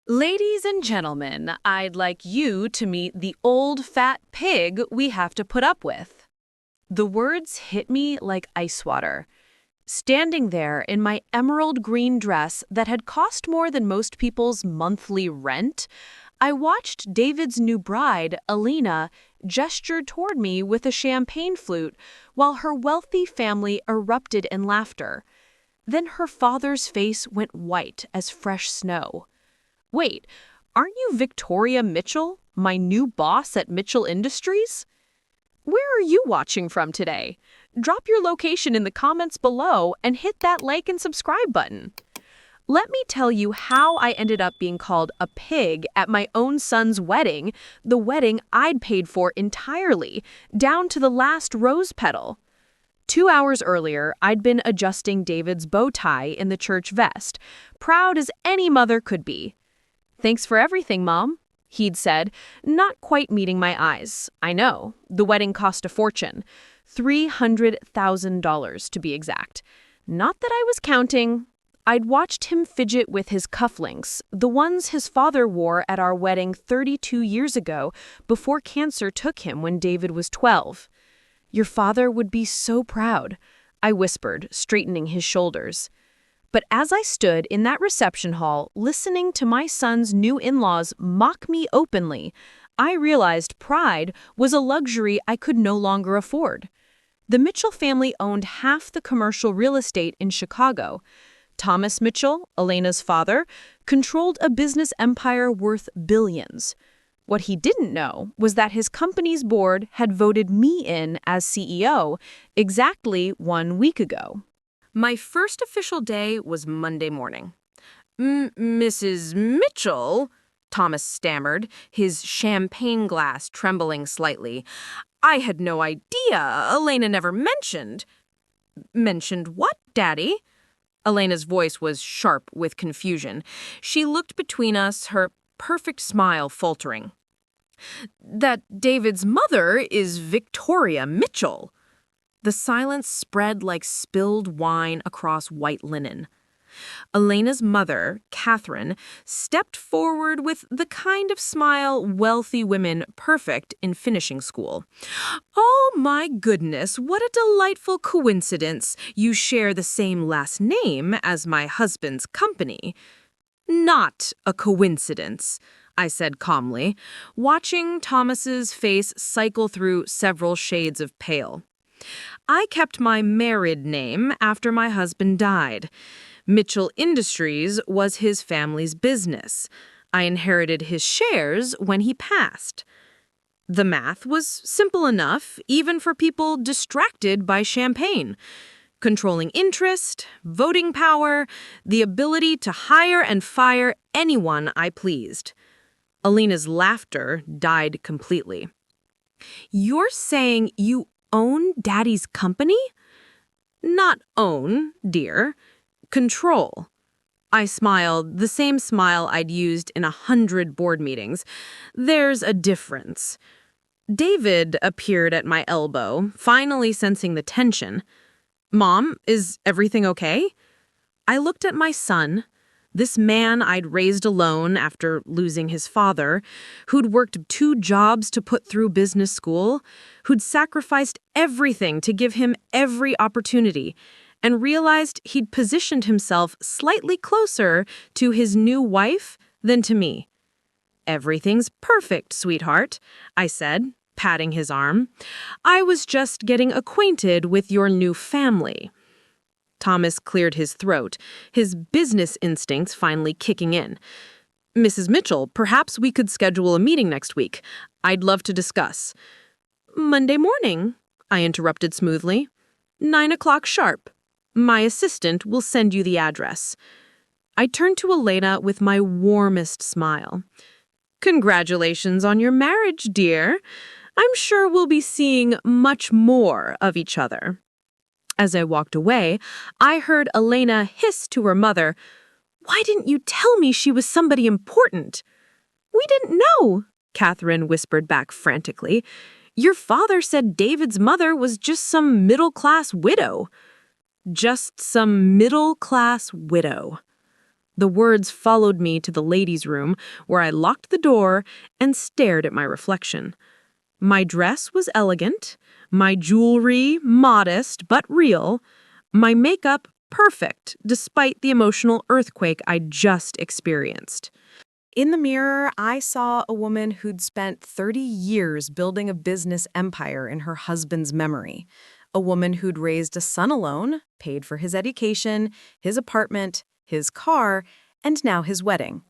Ladies and gentlemen, I'd like you to meet the old fat pig we have to put up with. The words hit me like ice water. Standing there in my emerald green dress that had cost more than most people's monthly rent, I watched David's new bride, Alina, gesture toward me with a champagne flute while her wealthy family erupted in laughter. Then her father's face went white as fresh snow. Wait, aren't you Victoria Mitchell, my new boss at Mitchell Industries? Where are you watching from today? Drop your location in the comments below and hit that like and subscribe button. Let me tell you how I ended up being called a pig at my own son's wedding, the wedding I'd paid for entirely, down to the last rose petal. 2 hours earlier, I'd been adjusting David's bow tie in the church vest, proud as any mother could be. "Thanks for everything, Mom," he'd said, not quite meeting my eyes. I know, the wedding cost a fortune. $300,000 to be exact. Not that I was counting. I'd watched him fidget with his cufflinks, the ones his father wore at our wedding 32 years ago before cancer took him when David was 12. "Your father would be so proud," I whispered, straightening his shoulders. But as I stood in that reception hall, listening to my son's new in-laws mock me openly, I realized pride was a luxury I could no longer afford. The Mitchell family owned half the commercial real estate in Chicago. Thomas Mitchell, Elena's father, controlled a business empire worth billions. What he didn't know was that his company's board had voted me in as CEO exactly 1 week ago. My first official day was Monday morning. "Mrs. Mitchell," Thomas stammered, his champagne glass trembling slightly. "I had no idea. Elena never mentioned." "Mentioned what, Daddy?" Elena's voice was sharp with confusion. She looked between us, her perfect smile faltering. "That David's mother is Victoria Mitchell." The silence spread like spilled wine across white linen. Elena's mother, Catherine, stepped forward with the kind of smile wealthy women perfect in finishing school. "Oh my goodness, what a delightful coincidence. You share the same last name as my husband's company." "Not a coincidence," I said calmly, watching Thomas's face cycle through several shades of pale. "I kept my married name after my husband died. Mitchell Industries was his family's business. I inherited his shares when he passed." The math was simple enough, even for people distracted by champagne. Controlling interest, voting power, the ability to hire and fire anyone I pleased. Alina's laughter died completely. "You're saying you own Daddy's company?" "Not own, dear. Control." I smiled, the same smile I'd used in 100 board meetings. "There's a difference." David appeared at my elbow, finally sensing the tension. "Mom, is everything okay?" I looked at my son, this man I'd raised alone after losing his father, who'd worked 2 jobs to put through business school, who'd sacrificed everything to give him every opportunity, and realized he'd positioned himself slightly closer to his new wife than to me. "Everything's perfect, sweetheart," I said, patting his arm. "I was just getting acquainted with your new family." Thomas cleared his throat, his business instincts finally kicking in. "Mrs. Mitchell, perhaps we could schedule a meeting next week. I'd love to discuss." "Monday morning," I interrupted smoothly. 9 o'clock sharp. My assistant will send you the address." I turned to Elena with my warmest smile. "Congratulations on your marriage, dear. I'm sure we'll be seeing much more of each other." As I walked away, I heard Elena hiss to her mother, "Why didn't you tell me she was somebody important?" "We didn't know," Catherine whispered back frantically. "Your father said David's mother was just some middle-class widow." Just some middle-class widow. The words followed me to the ladies' room, where I locked the door and stared at my reflection. My dress was elegant, my jewelry modest but real, my makeup perfect despite the emotional earthquake I just experienced. In the mirror, I saw a woman who'd spent 30 years building a business empire in her husband's memory. A woman who'd raised a son alone, paid for his education, his apartment, his car, and now his wedding.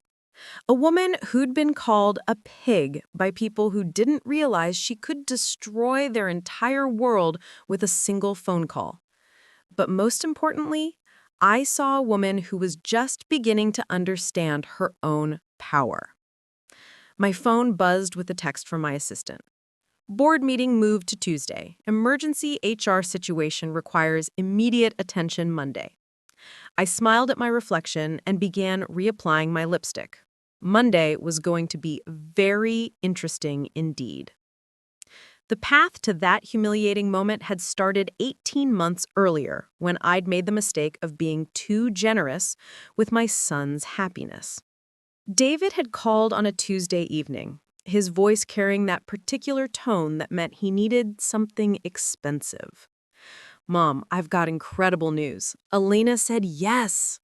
A woman who'd been called a pig by people who didn't realize she could destroy their entire world with a single phone call. But most importantly, I saw a woman who was just beginning to understand her own power. My phone buzzed with a text from my assistant. Board meeting moved to Tuesday. Emergency HR situation requires immediate attention Monday. I smiled at my reflection and began reapplying my lipstick. Monday was going to be very interesting indeed. The path to that humiliating moment had started 18 months earlier when I'd made the mistake of being too generous with my son's happiness. David had called on a Tuesday evening, his voice carrying that particular tone that meant he needed something expensive. "Mom, I've got incredible news. Elena said yes."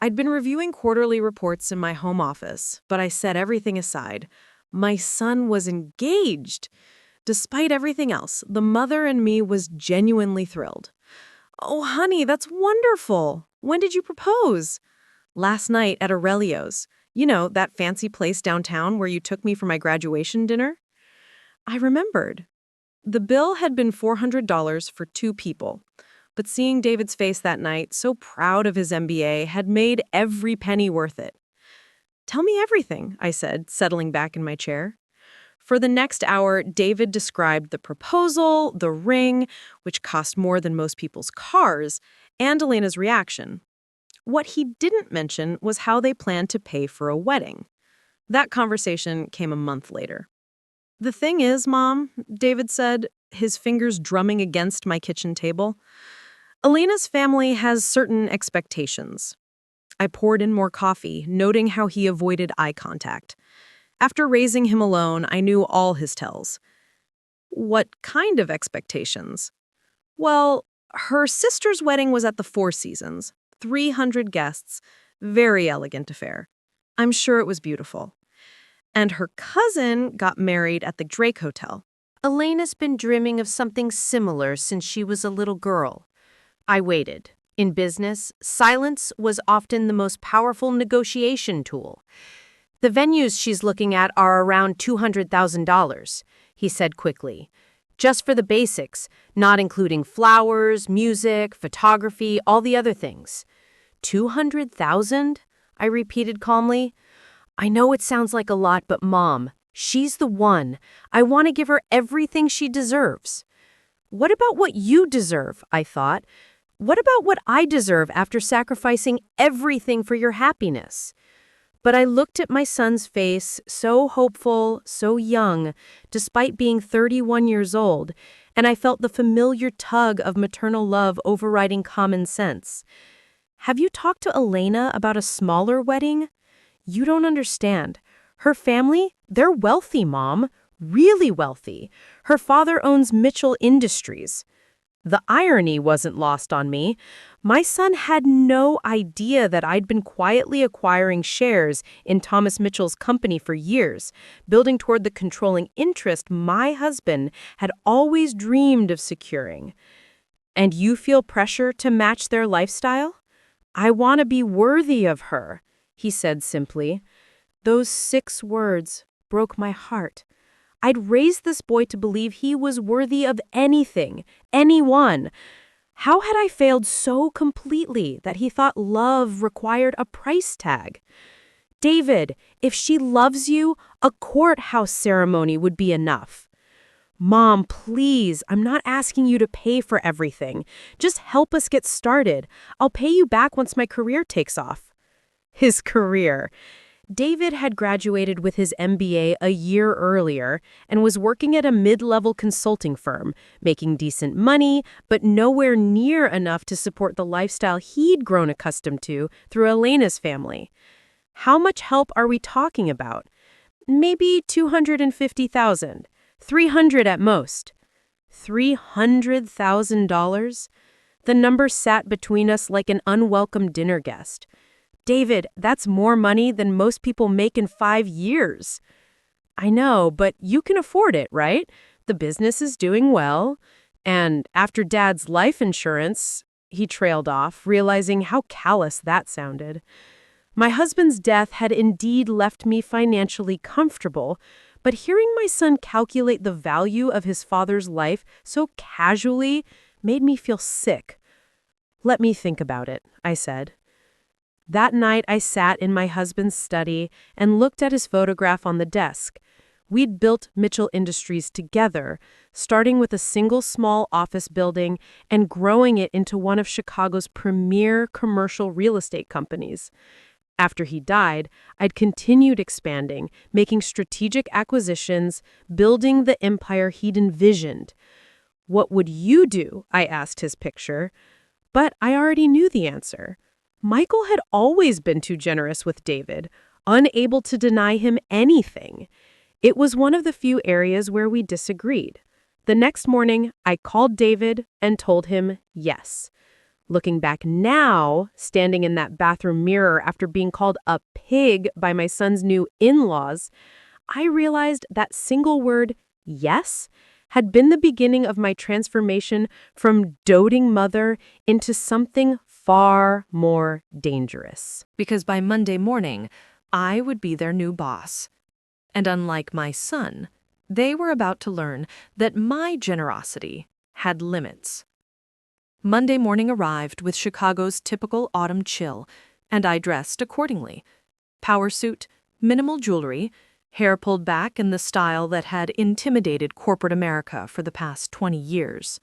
I'd been reviewing quarterly reports in my home office, but I set everything aside. My son was engaged. Despite everything else, the mother in me was genuinely thrilled. "Oh, honey, that's wonderful. When did you propose?" "Last night at Aurelio's. You know, that fancy place downtown where you took me for my graduation dinner?" I remembered. The bill had been $400 for 2 people, but seeing David's face that night, so proud of his MBA, had made every penny worth it. "Tell me everything," I said, settling back in my chair. For the next hour, David described the proposal, the ring, which cost more than most people's cars, and Elena's reaction. What he didn't mention was how they planned to pay for a wedding. That conversation came a month later. "The thing is, Mom," David said, his fingers drumming against my kitchen table, "Elena's family has certain expectations." I poured in more coffee, noting how he avoided eye contact. After raising him alone, I knew all his tells. "What kind of expectations?" "Well, her sister's wedding was at the Four Seasons. 300 guests. Very elegant affair. I'm sure it was beautiful. And her cousin got married at the Drake Hotel. Elena's been dreaming of something similar since she was a little girl." I waited. In business, silence was often the most powerful negotiation tool. "The venues she's looking at are around $200,000, he said quickly. "Just for the basics, not including flowers, music, photography, all the other things." $200,000? I repeated calmly. "I know it sounds like a lot, but Mom, she's the one. I want to give her everything she deserves." "What about what you deserve?" I thought. "What about what I deserve after sacrificing everything for your happiness?" But I looked at my son's face, so hopeful, so young, despite being 31 years old, and I felt the familiar tug of maternal love overriding common sense. "Have you talked to Elena about a smaller wedding?" "You don't understand. Her family, they're wealthy, Mom. Really wealthy. Her father owns Mitchell Industries." The irony wasn't lost on me. My son had no idea that I'd been quietly acquiring shares in Thomas Mitchell's company for years, building toward the controlling interest my husband had always dreamed of securing. "And you feel pressure to match their lifestyle?" "I want to be worthy of her," he said simply. Those 6 words broke my heart. I'd raised this boy to believe he was worthy of anything, anyone. How had I failed so completely that he thought love required a price tag? "David, if she loves you, a courthouse ceremony would be enough." "Mom, please, I'm not asking you to pay for everything. Just help us get started. I'll pay you back once my career takes off." His career. David had graduated with his MBA a year earlier and was working at a mid-level consulting firm, making decent money, but nowhere near enough to support the lifestyle he'd grown accustomed to through Elena's family. How much help are we talking about? Maybe $250,000, $300 at most. $300,000? The number sat between us like an unwelcome dinner guest. David, that's more money than most people make in 5 years. I know, but you can afford it, right? The business is doing well. And after Dad's life insurance, he trailed off, realizing how callous that sounded. My husband's death had indeed left me financially comfortable, but hearing my son calculate the value of his father's life so casually made me feel sick. Let me think about it, I said. That night, I sat in my husband's study and looked at his photograph on the desk. We'd built Mitchell Industries together, starting with a single small office building and growing it into one of Chicago's premier commercial real estate companies. After he died, I'd continued expanding, making strategic acquisitions, building the empire he'd envisioned. What would you do? I asked his picture. But I already knew the answer. Michael had always been too generous with David, unable to deny him anything. It was one of the few areas where we disagreed. The next morning, I called David and told him yes. Looking back now, standing in that bathroom mirror after being called a pig by my son's new in-laws, I realized that single word, yes, had been the beginning of my transformation from doting mother into something far more dangerous. Because by Monday morning, I would be their new boss. And unlike my son, they were about to learn that my generosity had limits. Monday morning arrived with Chicago's typical autumn chill, and I dressed accordingly. Power suit, minimal jewelry, hair pulled back in the style that had intimidated corporate America for the past 20 years.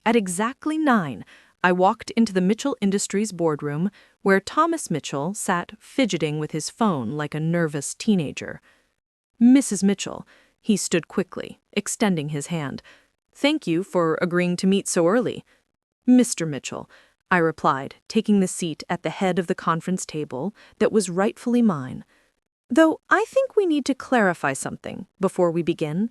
At exactly 9, I walked into the Mitchell Industries boardroom, where Thomas Mitchell sat fidgeting with his phone like a nervous teenager. Mrs. Mitchell, he stood quickly, extending his hand. Thank you for agreeing to meet so early. Mr. Mitchell, I replied, taking the seat at the head of the conference table that was rightfully mine. Though I think we need to clarify something before we begin.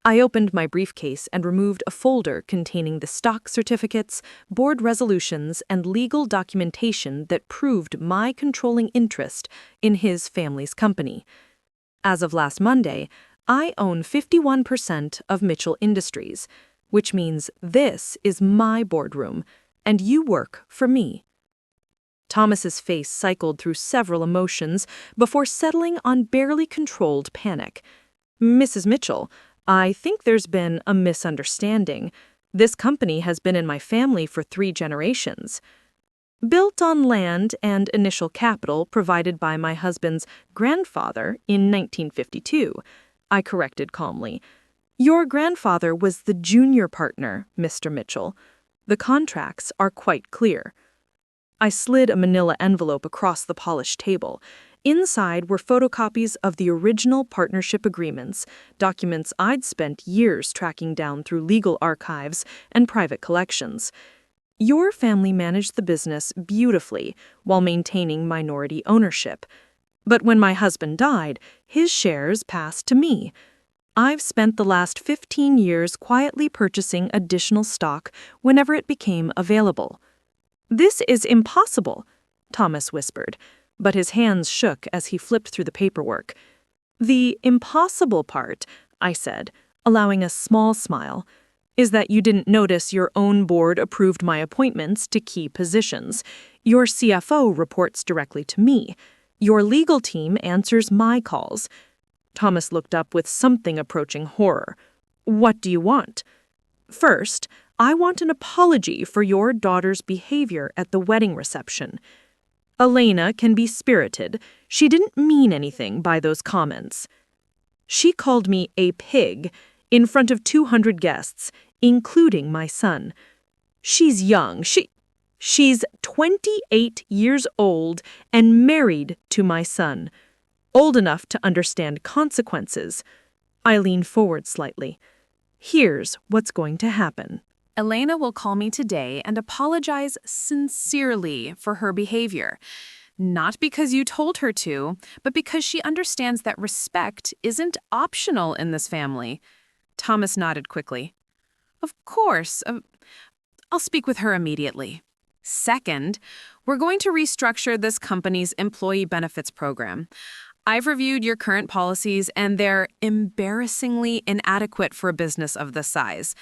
I opened my briefcase and removed a folder containing the stock certificates, board resolutions, and legal documentation that proved my controlling interest in his family's company. As of last Monday, I own 51% of Mitchell Industries, which means this is my boardroom, and you work for me. Thomas's face cycled through several emotions before settling on barely controlled panic. Mrs. Mitchell, I think there's been a misunderstanding. This company has been in my family for 3 generations. Built on land and initial capital provided by my husband's grandfather in 1952, I corrected calmly. Your grandfather was the junior partner, Mr. Mitchell. The contracts are quite clear. I slid a manila envelope across the polished table. Inside were photocopies of the original partnership agreements, documents I'd spent years tracking down through legal archives and private collections. Your family managed the business beautifully while maintaining minority ownership. But when my husband died, his shares passed to me. I've spent the last 15 years quietly purchasing additional stock whenever it became available. This is impossible, Thomas whispered, but his hands shook as he flipped through the paperwork. The impossible part, I said, allowing a small smile, is that you didn't notice your own board approved my appointments to key positions. Your CFO reports directly to me. Your legal team answers my calls. Thomas looked up with something approaching horror. What do you want? First, I want an apology for your daughter's behavior at the wedding reception. Elena can be spirited. She didn't mean anything by those comments. She called me a pig in front of 200 guests, including my son. She's young. She's 28 years old and married to my son. old enough to understand consequences. I lean forward slightly. Here's what's going to happen. Elena will call me today and apologize sincerely for her behavior. Not because you told her to, but because she understands that respect isn't optional in this family. Thomas nodded quickly. Of course. I'll speak with her immediately. Second, we're going to restructure this company's employee benefits program. I've reviewed your current policies, and they're embarrassingly inadequate for a business of this size.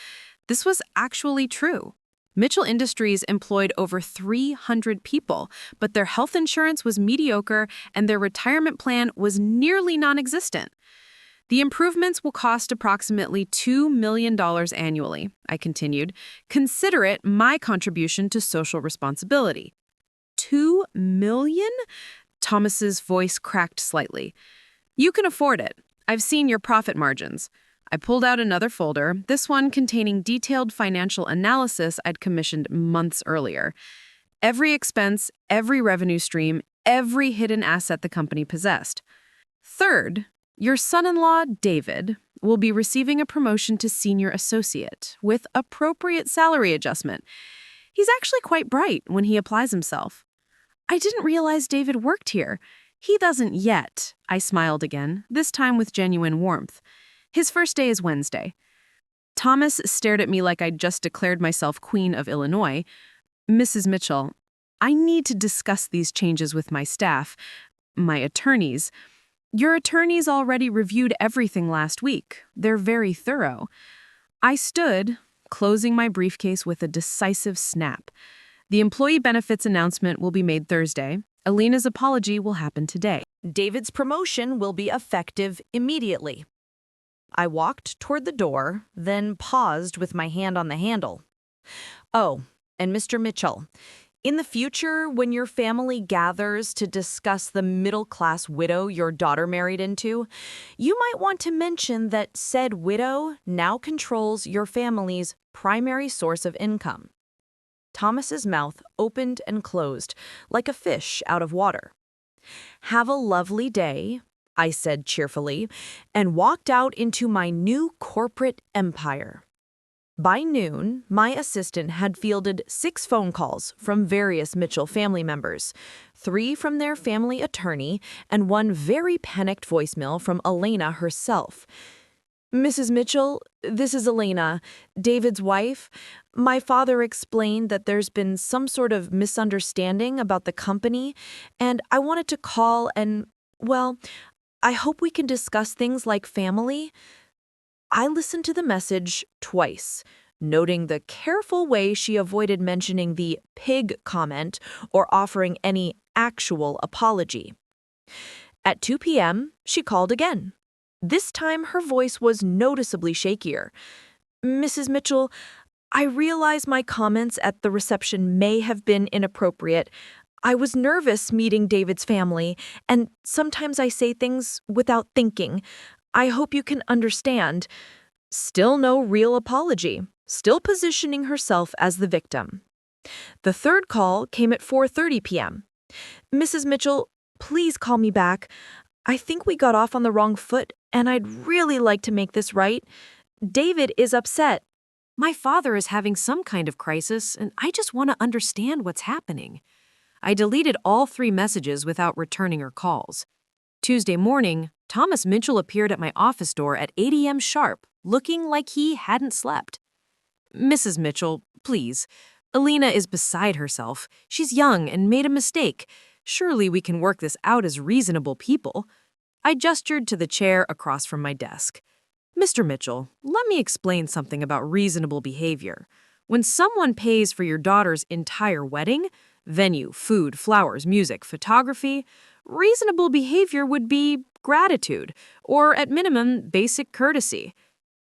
This was actually true. Mitchell Industries employed over 300 people, but their health insurance was mediocre and their retirement plan was nearly non-existent. The improvements will cost approximately $2 million annually, I continued. Consider it my contribution to social responsibility. $2 million? Thomas's voice cracked slightly. You can afford it. I've seen your profit margins. I pulled out another folder, this one containing detailed financial analysis I'd commissioned months earlier. Every expense, every revenue stream, every hidden asset the company possessed. Third, your son-in-law, David, will be receiving a promotion to senior associate with appropriate salary adjustment. He's actually quite bright when he applies himself. I didn't realize David worked here. He doesn't yet, I smiled again, this time with genuine warmth. His first day is Wednesday. Thomas stared at me like I'd just declared myself Queen of Illinois. Mrs. Mitchell, I need to discuss these changes with my staff, my attorneys. Your attorneys already reviewed everything last week. They're very thorough. I stood, closing my briefcase with a decisive snap. The employee benefits announcement will be made Thursday. Elena's apology will happen today. David's promotion will be effective immediately. I walked toward the door, then paused with my hand on the handle. Oh, and Mr. Mitchell, in the future, when your family gathers to discuss the middle-class widow your daughter married into, you might want to mention that said widow now controls your family's primary source of income. Thomas's mouth opened and closed, like a fish out of water. Have a lovely day, I said cheerfully, and walked out into my new corporate empire. By noon, my assistant had fielded 6 phone calls from various Mitchell family members, 3 from their family attorney, and 1 very panicked voicemail from Elena herself. Mrs. Mitchell, this is Elena, David's wife. My father explained that there's been some sort of misunderstanding about the company, and I wanted to call and, well, I hope we can discuss things like family. I listened to the message twice, noting the careful way she avoided mentioning the pig comment or offering any actual apology. At 2 p.m., she called again. This time, her voice was noticeably shakier. Mrs. Mitchell, I realize my comments at the reception may have been inappropriate. I was nervous meeting David's family, and sometimes I say things without thinking. I hope you can understand. Still no real apology, still positioning herself as the victim. The third call came at 4:30 p.m. Mrs. Mitchell, please call me back. I think we got off on the wrong foot, and I'd really like to make this right. David is upset. My father is having some kind of crisis, and I just want to understand what's happening. I deleted all 3 messages without returning her calls. Tuesday morning, Thomas Mitchell appeared at my office door at 8 a.m. sharp, looking like he hadn't slept. Mrs. Mitchell, please. Elena is beside herself. She's young and made a mistake. Surely we can work this out as reasonable people. I gestured to the chair across from my desk. Mr. Mitchell, let me explain something about reasonable behavior. When someone pays for your daughter's entire wedding, venue, food, flowers, music, photography, reasonable behavior would be gratitude, or at minimum, basic courtesy.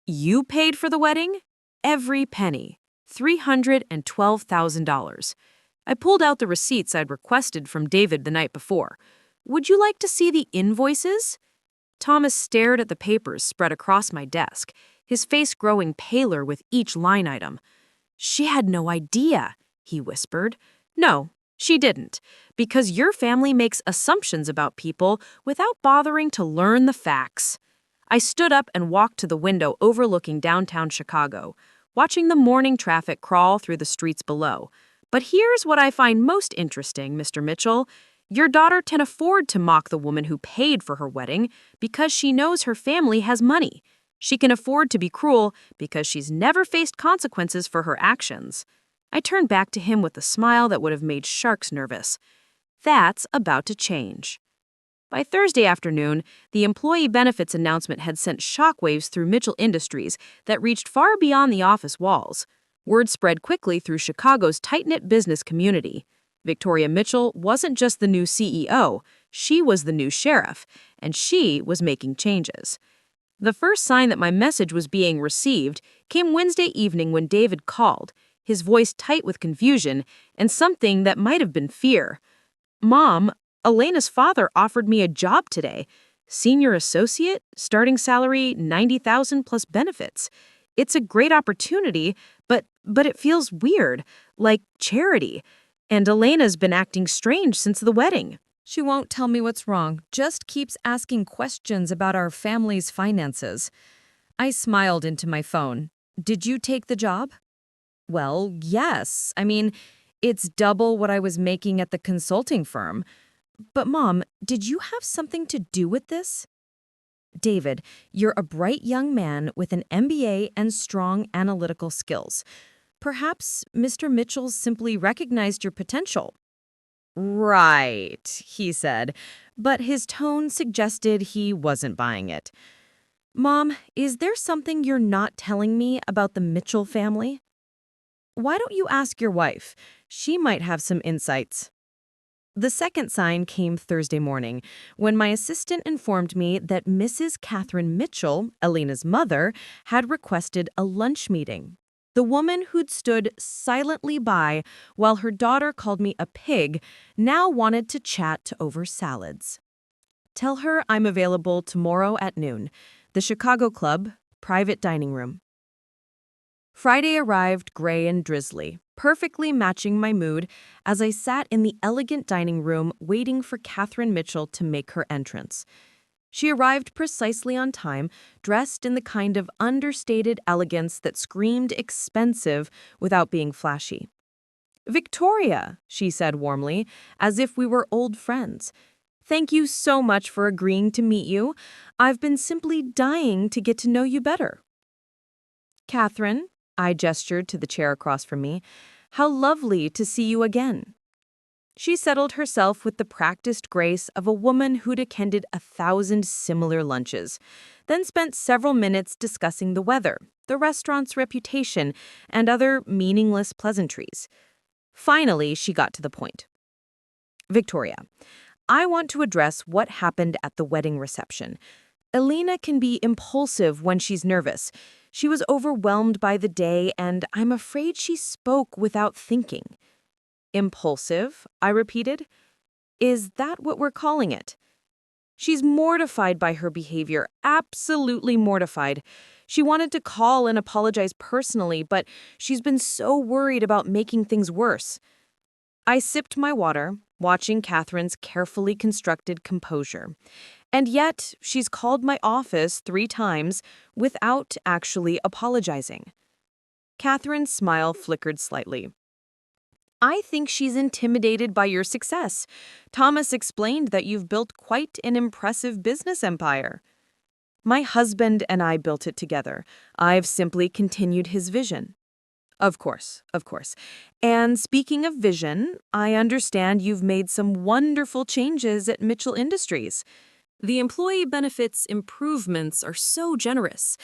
You paid for the wedding? Every penny. $312,000. I pulled out the receipts I'd requested from David the night before. Would you like to see the invoices? Thomas stared at the papers spread across my desk, his face growing paler with each line item. She had no idea, he whispered. No, She didn't, because your family makes assumptions about people without bothering to learn the facts. I stood up and walked to the window overlooking downtown Chicago, watching the morning traffic crawl through the streets below. But here's what I find most interesting, Mr. Mitchell. Your daughter can afford to mock the woman who paid for her wedding because she knows her family has money. She can afford to be cruel because she's never faced consequences for her actions. I turned back to him with a smile that would have made sharks nervous. That's about to change. By Thursday afternoon, the employee benefits announcement had sent shockwaves through Mitchell Industries that reached far beyond the office walls. Word spread quickly through Chicago's tight-knit business community. Victoria Mitchell wasn't just the new CEO, she was the new sheriff, and she was making changes. The first sign that my message was being received came Wednesday evening when David called, his voice tight with confusion and something that might have been fear. "Mom, Elena's father offered me a job today. Senior associate, starting salary $90,000 plus benefits. It's a great opportunity, but it feels weird, like charity. And Elena's been acting strange since the wedding." She won't tell me what's wrong, just keeps asking questions about our family's finances. I smiled into my phone. "Did you take the job?" "Well, yes. I mean, it's double what I was making at the consulting firm. But Mom, did you have something to do with this?" "David, you're a bright young man with an MBA and strong analytical skills. Perhaps Mr. Mitchell simply recognized your potential." "Right," he said, but his tone suggested he wasn't buying it. "Mom, is there something you're not telling me about the Mitchell family?" "Why don't you ask your wife? She might have some insights." The second sign came Thursday morning, when my assistant informed me that Mrs. Catherine Mitchell, Elena's mother, had requested a lunch meeting. The woman who'd stood silently by while her daughter called me a pig now wanted to chat over salads. "Tell her I'm available tomorrow at noon. The Chicago Club, private dining room." Friday arrived gray and drizzly, perfectly matching my mood as I sat in the elegant dining room waiting for Catherine Mitchell to make her entrance. She arrived precisely on time, dressed in the kind of understated elegance that screamed expensive without being flashy. "Victoria," she said warmly, as if we were old friends. "Thank you so much for agreeing to meet you. I've been simply dying to get to know you better." "Catherine," I gestured to the chair across from me, "how lovely to see you again." She settled herself with the practiced grace of a woman who'd attended 1,000 similar lunches, then spent several minutes discussing the weather, the restaurant's reputation, and other meaningless pleasantries. Finally, she got to the point. "Victoria, I want to address what happened at the wedding reception. Elena can be impulsive when she's nervous. She was overwhelmed by the day, and I'm afraid she spoke without thinking." "Impulsive?" I repeated. "Is that what we're calling it?" "She's mortified by her behavior, absolutely mortified. She wanted to call and apologize personally, but she's been so worried about making things worse." I sipped my water, watching Catherine's carefully constructed composure. And yet, she's called my office 3 times without actually apologizing. Catherine's smile flickered slightly. "I think she's intimidated by your success. Thomas explained that you've built quite an impressive business empire." "My husband and I built it together. I've simply continued his vision." Of course, of course. And speaking of vision, I understand you've made some wonderful changes at Mitchell Industries. The employee benefits improvements are so generous.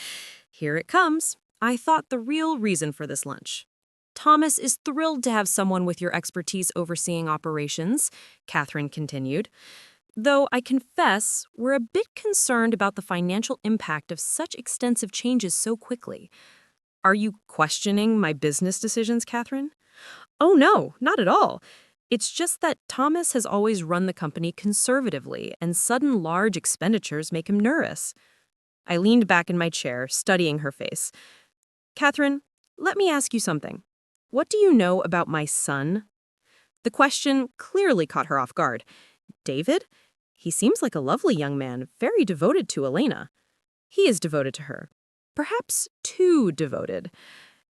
Here it comes. I thought the real reason for this lunch. Thomas is thrilled to have someone with your expertise overseeing operations, Catherine continued. Though I confess, we're a bit concerned about the financial impact of such extensive changes so quickly. Are you questioning my business decisions, Catherine? Oh, no, not at all. It's just that Thomas has always run the company conservatively, and sudden large expenditures make him nervous. I leaned back in my chair, studying her face. Catherine, let me ask you something. What do you know about my son? The question clearly caught her off guard. David? He seems like a lovely young man, very devoted to Elena. He is devoted to her. Perhaps too devoted.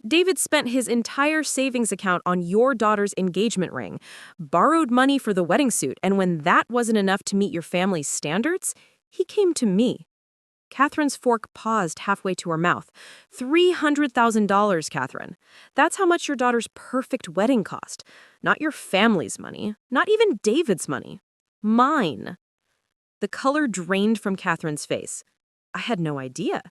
David spent his entire savings account on your daughter's engagement ring, borrowed money for the wedding suit, and when that wasn't enough to meet your family's standards, he came to me. Catherine's fork paused halfway to her mouth. $300,000, Catherine. That's how much your daughter's perfect wedding cost. Not your family's money. Not even David's money. Mine. The color drained from Catherine's face. I had no idea.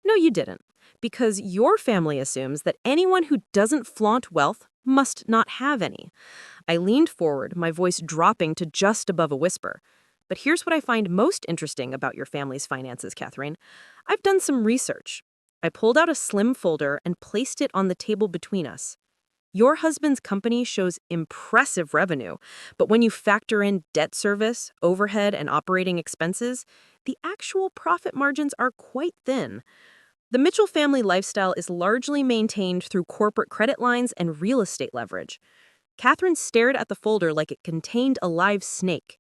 No, you didn't. Because your family assumes that anyone who doesn't flaunt wealth must not have any. I leaned forward, my voice dropping to just above a whisper. But here's what I find most interesting about your family's finances, Catherine. I've done some research. I pulled out a slim folder and placed it on the table between us. Your husband's company shows impressive revenue, but when you factor in debt service, overhead, and operating expenses, the actual profit margins are quite thin. The Mitchell family lifestyle is largely maintained through corporate credit lines and real estate leverage. Catherine stared at the folder like it contained a live snake.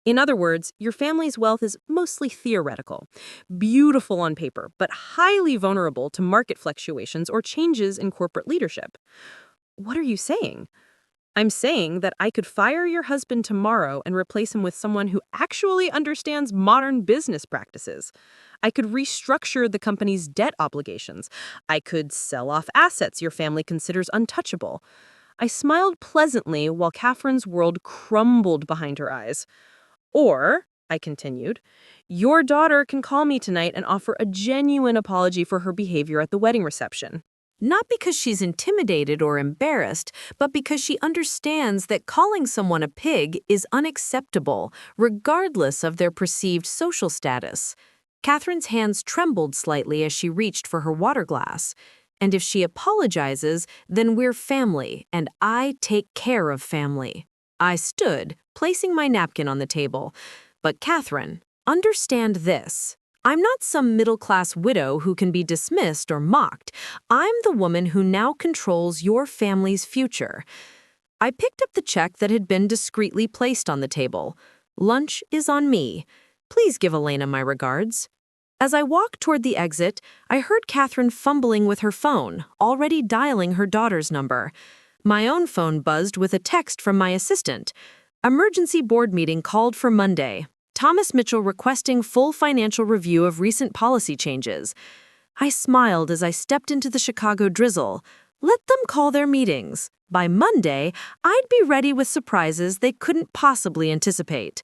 In other words, your family's wealth is mostly theoretical, beautiful on paper, but highly vulnerable to market fluctuations or changes in corporate leadership. What are you saying? I'm saying that I could fire your husband tomorrow and replace him with someone who actually understands modern business practices. I could restructure the company's debt obligations. I could sell off assets your family considers untouchable. I smiled pleasantly while Catherine's world crumbled behind her eyes. Or, I continued, your daughter can call me tonight and offer a genuine apology for her behavior at the wedding reception. Not because she's intimidated or embarrassed, but because she understands that calling someone a pig is unacceptable, regardless of their perceived social status. Catherine's hands trembled slightly as she reached for her water glass. And if she apologizes, then we're family, and I take care of family. I stood, placing my napkin on the table. But Catherine, understand this. I'm not some middle-class widow who can be dismissed or mocked. I'm the woman who now controls your family's future. I picked up the check that had been discreetly placed on the table. Lunch is on me. Please give Elena my regards. As I walked toward the exit, I heard Catherine fumbling with her phone, already dialing her daughter's number. My own phone buzzed with a text from my assistant. Emergency board meeting called for Monday. Thomas Mitchell requesting full financial review of recent policy changes. I smiled as I stepped into the Chicago drizzle. Let them call their meetings. By Monday, I'd be ready with surprises they couldn't possibly anticipate.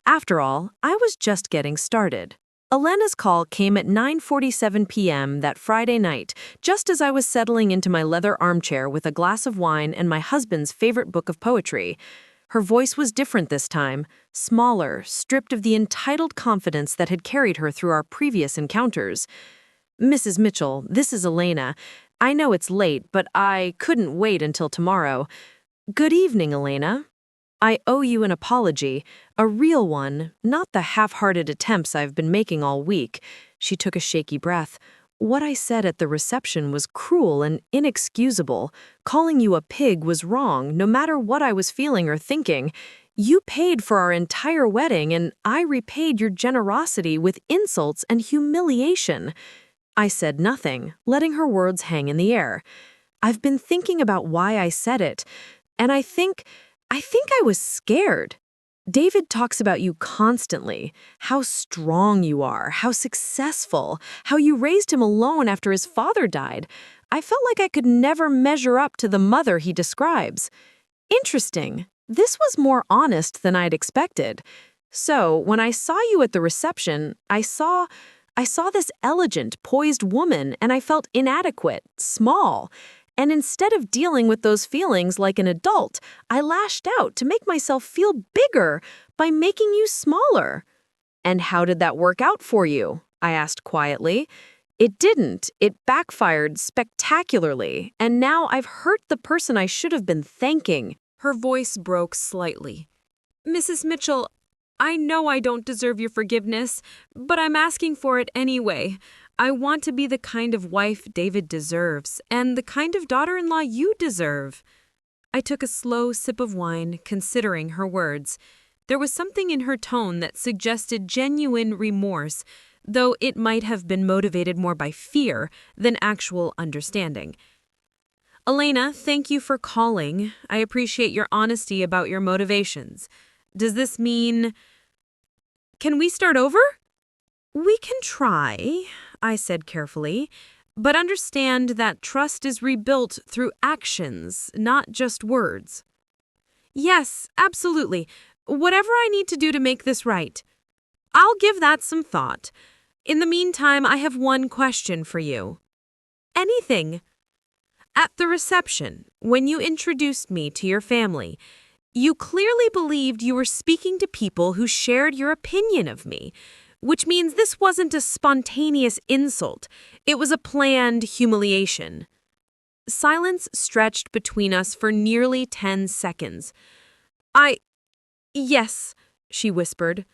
After all, I was just getting started. Elena's call came at 9:47 p.m. that Friday night, just as I was settling into my leather armchair with a glass of wine and my husband's favorite book of poetry. Her voice was different this time, smaller, stripped of the entitled confidence that had carried her through our previous encounters. Mrs. Mitchell, this is Elena. I know it's late, but I couldn't wait until tomorrow. Good evening, Elena. I owe you an apology, a real one, not the half-hearted attempts I've been making all week. She took a shaky breath. What I said at the reception was cruel and inexcusable. Calling you a pig was wrong, no matter what I was feeling or thinking. You paid for our entire wedding, and I repaid your generosity with insults and humiliation. I said nothing, letting her words hang in the air. I've been thinking about why I said it, and I think I was scared. David talks about you constantly, how strong you are, how successful, how you raised him alone after his father died. I felt like I could never measure up to the mother he describes. Interesting. This was more honest than I'd expected. So, when I saw you at the reception, I saw this elegant, poised woman, and I felt inadequate, small. And instead of dealing with those feelings like an adult, I lashed out to make myself feel bigger by making you smaller. And how did that work out for you? I asked quietly. It didn't. It backfired spectacularly, and now I've hurt the person I should have been thanking. Her voice broke slightly. Mrs. Mitchell, I know I don't deserve your forgiveness, but I'm asking for it anyway. I want to be the kind of wife David deserves, and the kind of daughter-in-law you deserve. I took a slow sip of wine, considering her words. There was something in her tone that suggested genuine remorse, though it might have been motivated more by fear than actual understanding. Elena, thank you for calling. I appreciate your honesty about your motivations. Does this mean... Can we start over? We can try, I said carefully, but understand that trust is rebuilt through actions, not just words. Yes, absolutely. Whatever I need to do to make this right. I'll give that some thought. In the meantime, I have one question for you. Anything. At the reception, when you introduced me to your family, you clearly believed you were speaking to people who shared your opinion of me, which means this wasn't a spontaneous insult. It was a planned humiliation. Silence stretched between us for nearly 10 seconds. Yes, she whispered.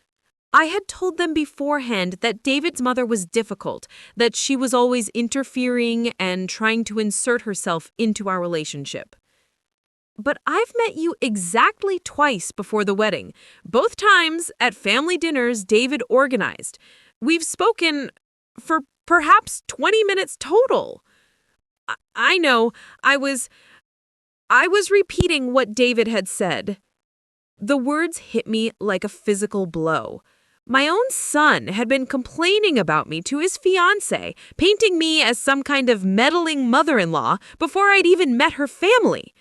I had told them beforehand that David's mother was difficult, that she was always interfering and trying to insert herself into our relationship. But I've met you exactly twice before the wedding, both times at family dinners David organized. We've spoken for perhaps 20 minutes total. I know, I was repeating what David had said. The words hit me like a physical blow. My own son had been complaining about me to his fiancé, painting me as some kind of meddling mother-in-law before I'd even met her family.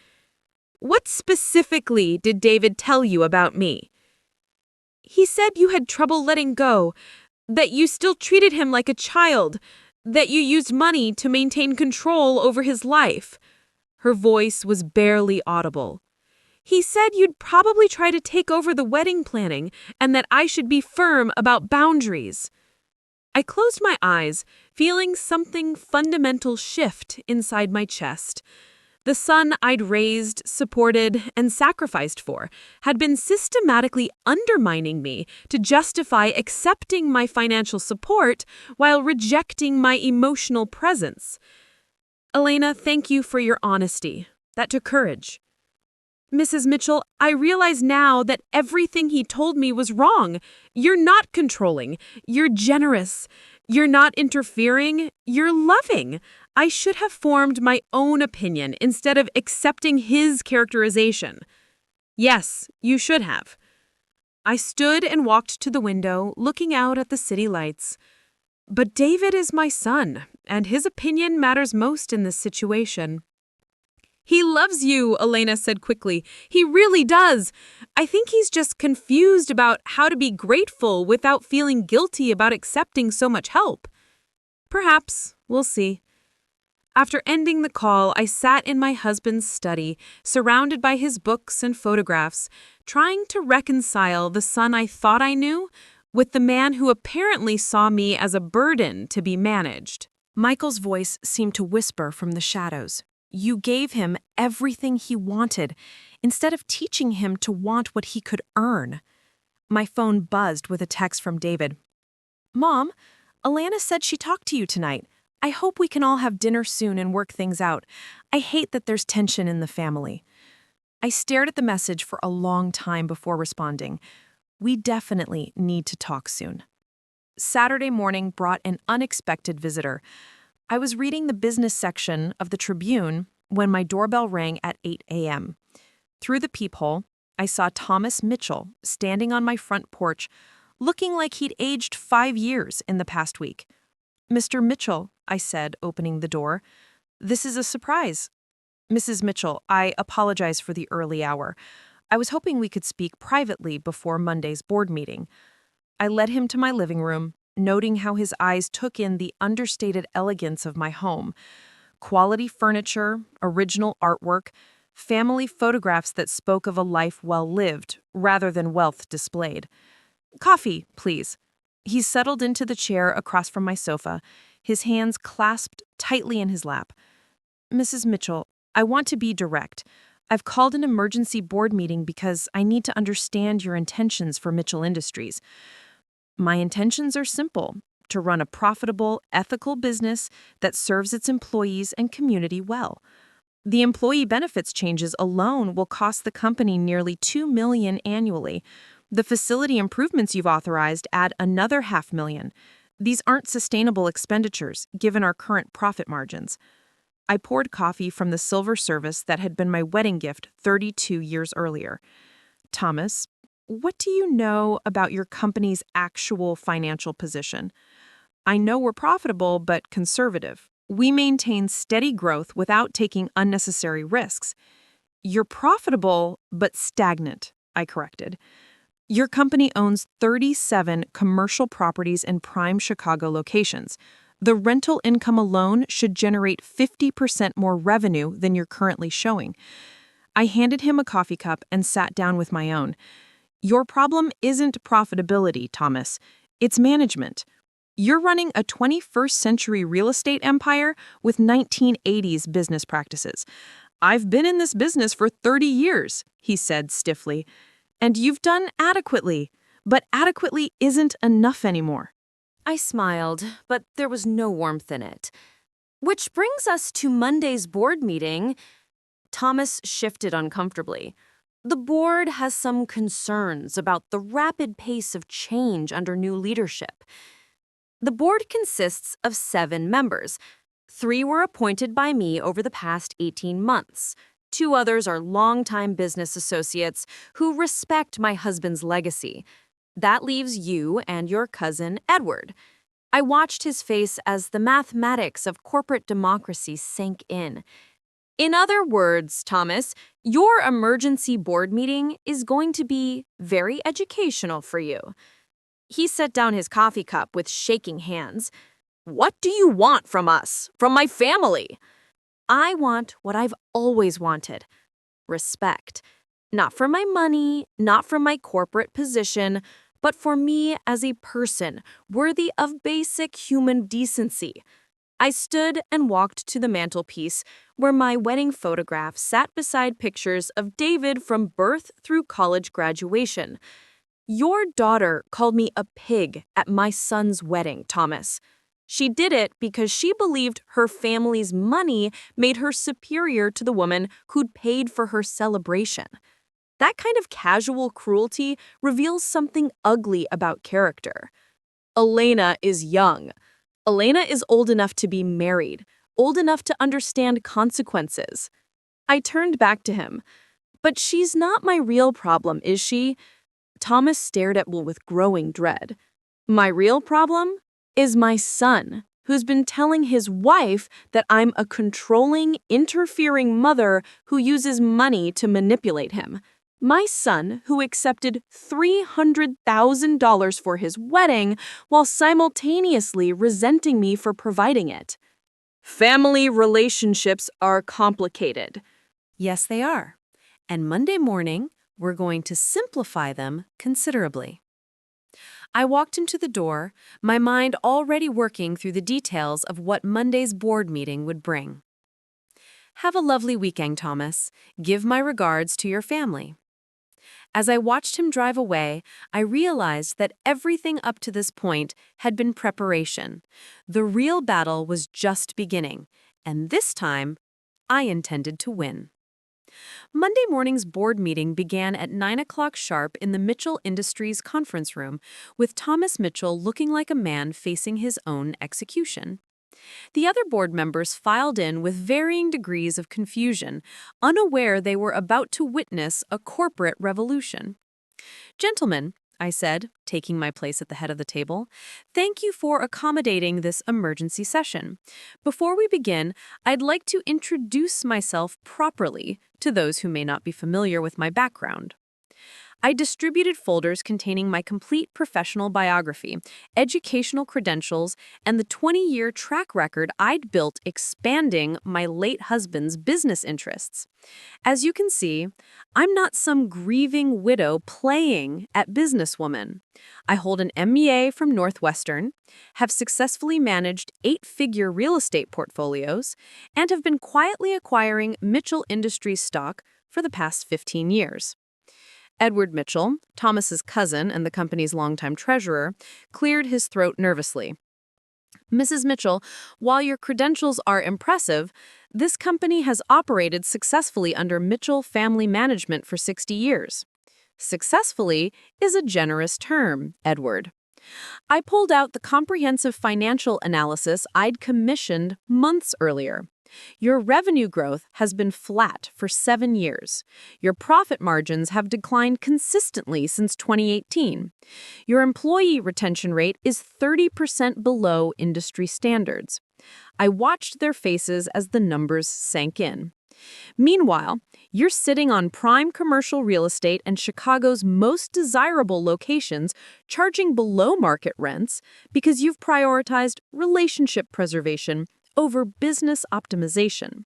What specifically did David tell you about me? He said you had trouble letting go, that you still treated him like a child, that you used money to maintain control over his life. Her voice was barely audible. He said you'd probably try to take over the wedding planning and that I should be firm about boundaries. I closed my eyes, feeling something fundamental shift inside my chest. The son I'd raised, supported, and sacrificed for had been systematically undermining me to justify accepting my financial support while rejecting my emotional presence. Elena, thank you for your honesty. That took courage. Mrs. Mitchell, I realize now that everything he told me was wrong. You're not controlling. You're generous. You're not interfering. You're loving. I should have formed my own opinion instead of accepting his characterization. Yes, you should have. I stood and walked to the window, looking out at the city lights. But David is my son, and his opinion matters most in this situation. He loves you, Elena said quickly. He really does. I think he's just confused about how to be grateful without feeling guilty about accepting so much help. Perhaps. We'll see. After ending the call, I sat in my husband's study, surrounded by his books and photographs, trying to reconcile the son I thought I knew with the man who apparently saw me as a burden to be managed. Michael's voice seemed to whisper from the shadows. You gave him everything he wanted, instead of teaching him to want what he could earn. My phone buzzed with a text from David. Mom, Alana said she talked to you tonight. I hope we can all have dinner soon and work things out. I hate that there's tension in the family. I stared at the message for a long time before responding. We definitely need to talk soon. Saturday morning brought an unexpected visitor. I was reading the business section of the Tribune when my doorbell rang at 8 a.m. Through the peephole, I saw Thomas Mitchell standing on my front porch, looking like he'd aged 5 years in the past week. Mr. Mitchell, I said, opening the door. This is a surprise. Mrs. Mitchell, I apologize for the early hour. I was hoping we could speak privately before Monday's board meeting. I led him to my living room, noting how his eyes took in the understated elegance of my home. Quality furniture, original artwork, family photographs that spoke of a life well lived rather than wealth displayed. Coffee, please. He settled into the chair across from my sofa, his hands clasped tightly in his lap. Mrs. Mitchell, I want to be direct. I've called an emergency board meeting because I need to understand your intentions for Mitchell Industries. My intentions are simple: to run a profitable, ethical business that serves its employees and community well. The employee benefits changes alone will cost the company nearly $2 million annually. The facility improvements you've authorized add another $500,000. These aren't sustainable expenditures, given our current profit margins. I poured coffee from the silver service that had been my wedding gift 32 years earlier. Thomas, what do you know about your company's actual financial position? I know we're profitable, but conservative. We maintain steady growth without taking unnecessary risks. You're profitable, but stagnant, I corrected. Your company owns 37 commercial properties in prime Chicago locations. The rental income alone should generate 50% more revenue than you're currently showing. I handed him a coffee cup and sat down with my own. Your problem isn't profitability, Thomas. It's management. You're running a 21st century real estate empire with 1980s business practices. I've been in this business for 30 years, he said stiffly. And you've done adequately, but adequately isn't enough anymore. I smiled, but there was no warmth in it. Which brings us to Monday's board meeting. Thomas shifted uncomfortably. The board has some concerns about the rapid pace of change under new leadership. The board consists of 7 members. 3 were appointed by me over the past 18 months. 2 others are longtime business associates who respect my husband's legacy. That leaves you and your cousin, Edward. I watched his face as the mathematics of corporate democracy sank in. In other words, Thomas, your emergency board meeting is going to be very educational for you. He set down his coffee cup with shaking hands. What do you want from us, from my family? I want what I've always wanted. Respect. Not for my money, not for my corporate position, but for me as a person worthy of basic human decency. I stood and walked to the mantelpiece where my wedding photograph sat beside pictures of David from birth through college graduation. Your daughter called me a pig at my son's wedding, Thomas. She did it because she believed her family's money made her superior to the woman who'd paid for her celebration. That kind of casual cruelty reveals something ugly about character. Elena is young. Elena is old enough to be married, old enough to understand consequences. I turned back to him. But she's not my real problem, is she? Thomas stared at me with growing dread. My real problem is my son, who's been telling his wife that I'm a controlling, interfering mother who uses money to manipulate him. My son, who accepted $300,000 for his wedding while simultaneously resenting me for providing it. Family relationships are complicated. Yes, they are. And Monday morning, we're going to simplify them considerably. I walked him to the door, my mind already working through the details of what Monday's board meeting would bring. Have a lovely weekend, Thomas. Give my regards to your family. As I watched him drive away, I realized that everything up to this point had been preparation. The real battle was just beginning, and this time, I intended to win. Monday morning's board meeting began at 9 o'clock sharp in the Mitchell Industries conference room, with Thomas Mitchell looking like a man facing his own execution. The other board members filed in with varying degrees of confusion, unaware they were about to witness a corporate revolution. Gentlemen, I said, taking my place at the head of the table, thank you for accommodating this emergency session. Before we begin, I'd like to introduce myself properly to those who may not be familiar with my background. I distributed folders containing my complete professional biography, educational credentials, and the 20-year track record I'd built expanding my late husband's business interests. As you can see, I'm not some grieving widow playing at businesswoman. I hold an MBA from Northwestern, have successfully managed 8-figure real estate portfolios, and have been quietly acquiring Mitchell Industries stock for the past 15 years. Edward Mitchell, Thomas's cousin and the company's longtime treasurer, cleared his throat nervously. Mrs. Mitchell, while your credentials are impressive, this company has operated successfully under Mitchell Family Management for 60 years. Successfully is a generous term, Edward. I pulled out the comprehensive financial analysis I'd commissioned months earlier. Your revenue growth has been flat for 7 years. Your profit margins have declined consistently since 2018. Your employee retention rate is 30% below industry standards. I watched their faces as the numbers sank in. Meanwhile, you're sitting on prime commercial real estate and Chicago's most desirable locations, charging below market rents because you've prioritized relationship preservation over business optimization.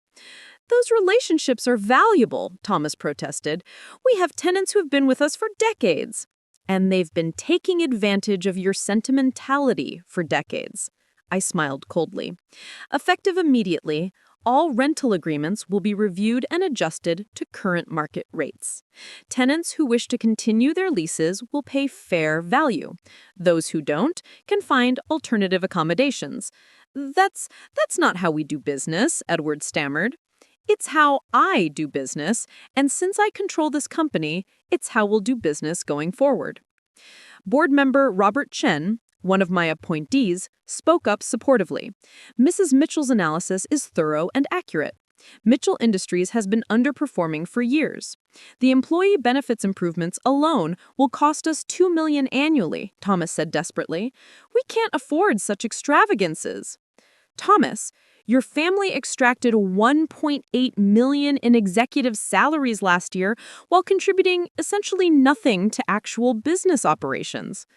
Those relationships are valuable, Thomas protested. We have tenants who have been with us for decades. And they've been taking advantage of your sentimentality for decades. I smiled coldly. Effective immediately, all rental agreements will be reviewed and adjusted to current market rates. Tenants who wish to continue their leases will pay fair value. Those who don't can find alternative accommodations. That's not how we do business, Edward stammered. It's how I do business, and since I control this company, it's how we'll do business going forward. Board member Robert Chen, one of my appointees, spoke up supportively. Mrs. Mitchell's analysis is thorough and accurate. Mitchell Industries has been underperforming for years. The employee benefits improvements alone will cost us $2 million annually, Thomas said desperately. We can't afford such extravagances. Thomas, your family extracted $1.8 million in executive salaries last year while contributing essentially nothing to actual business operations.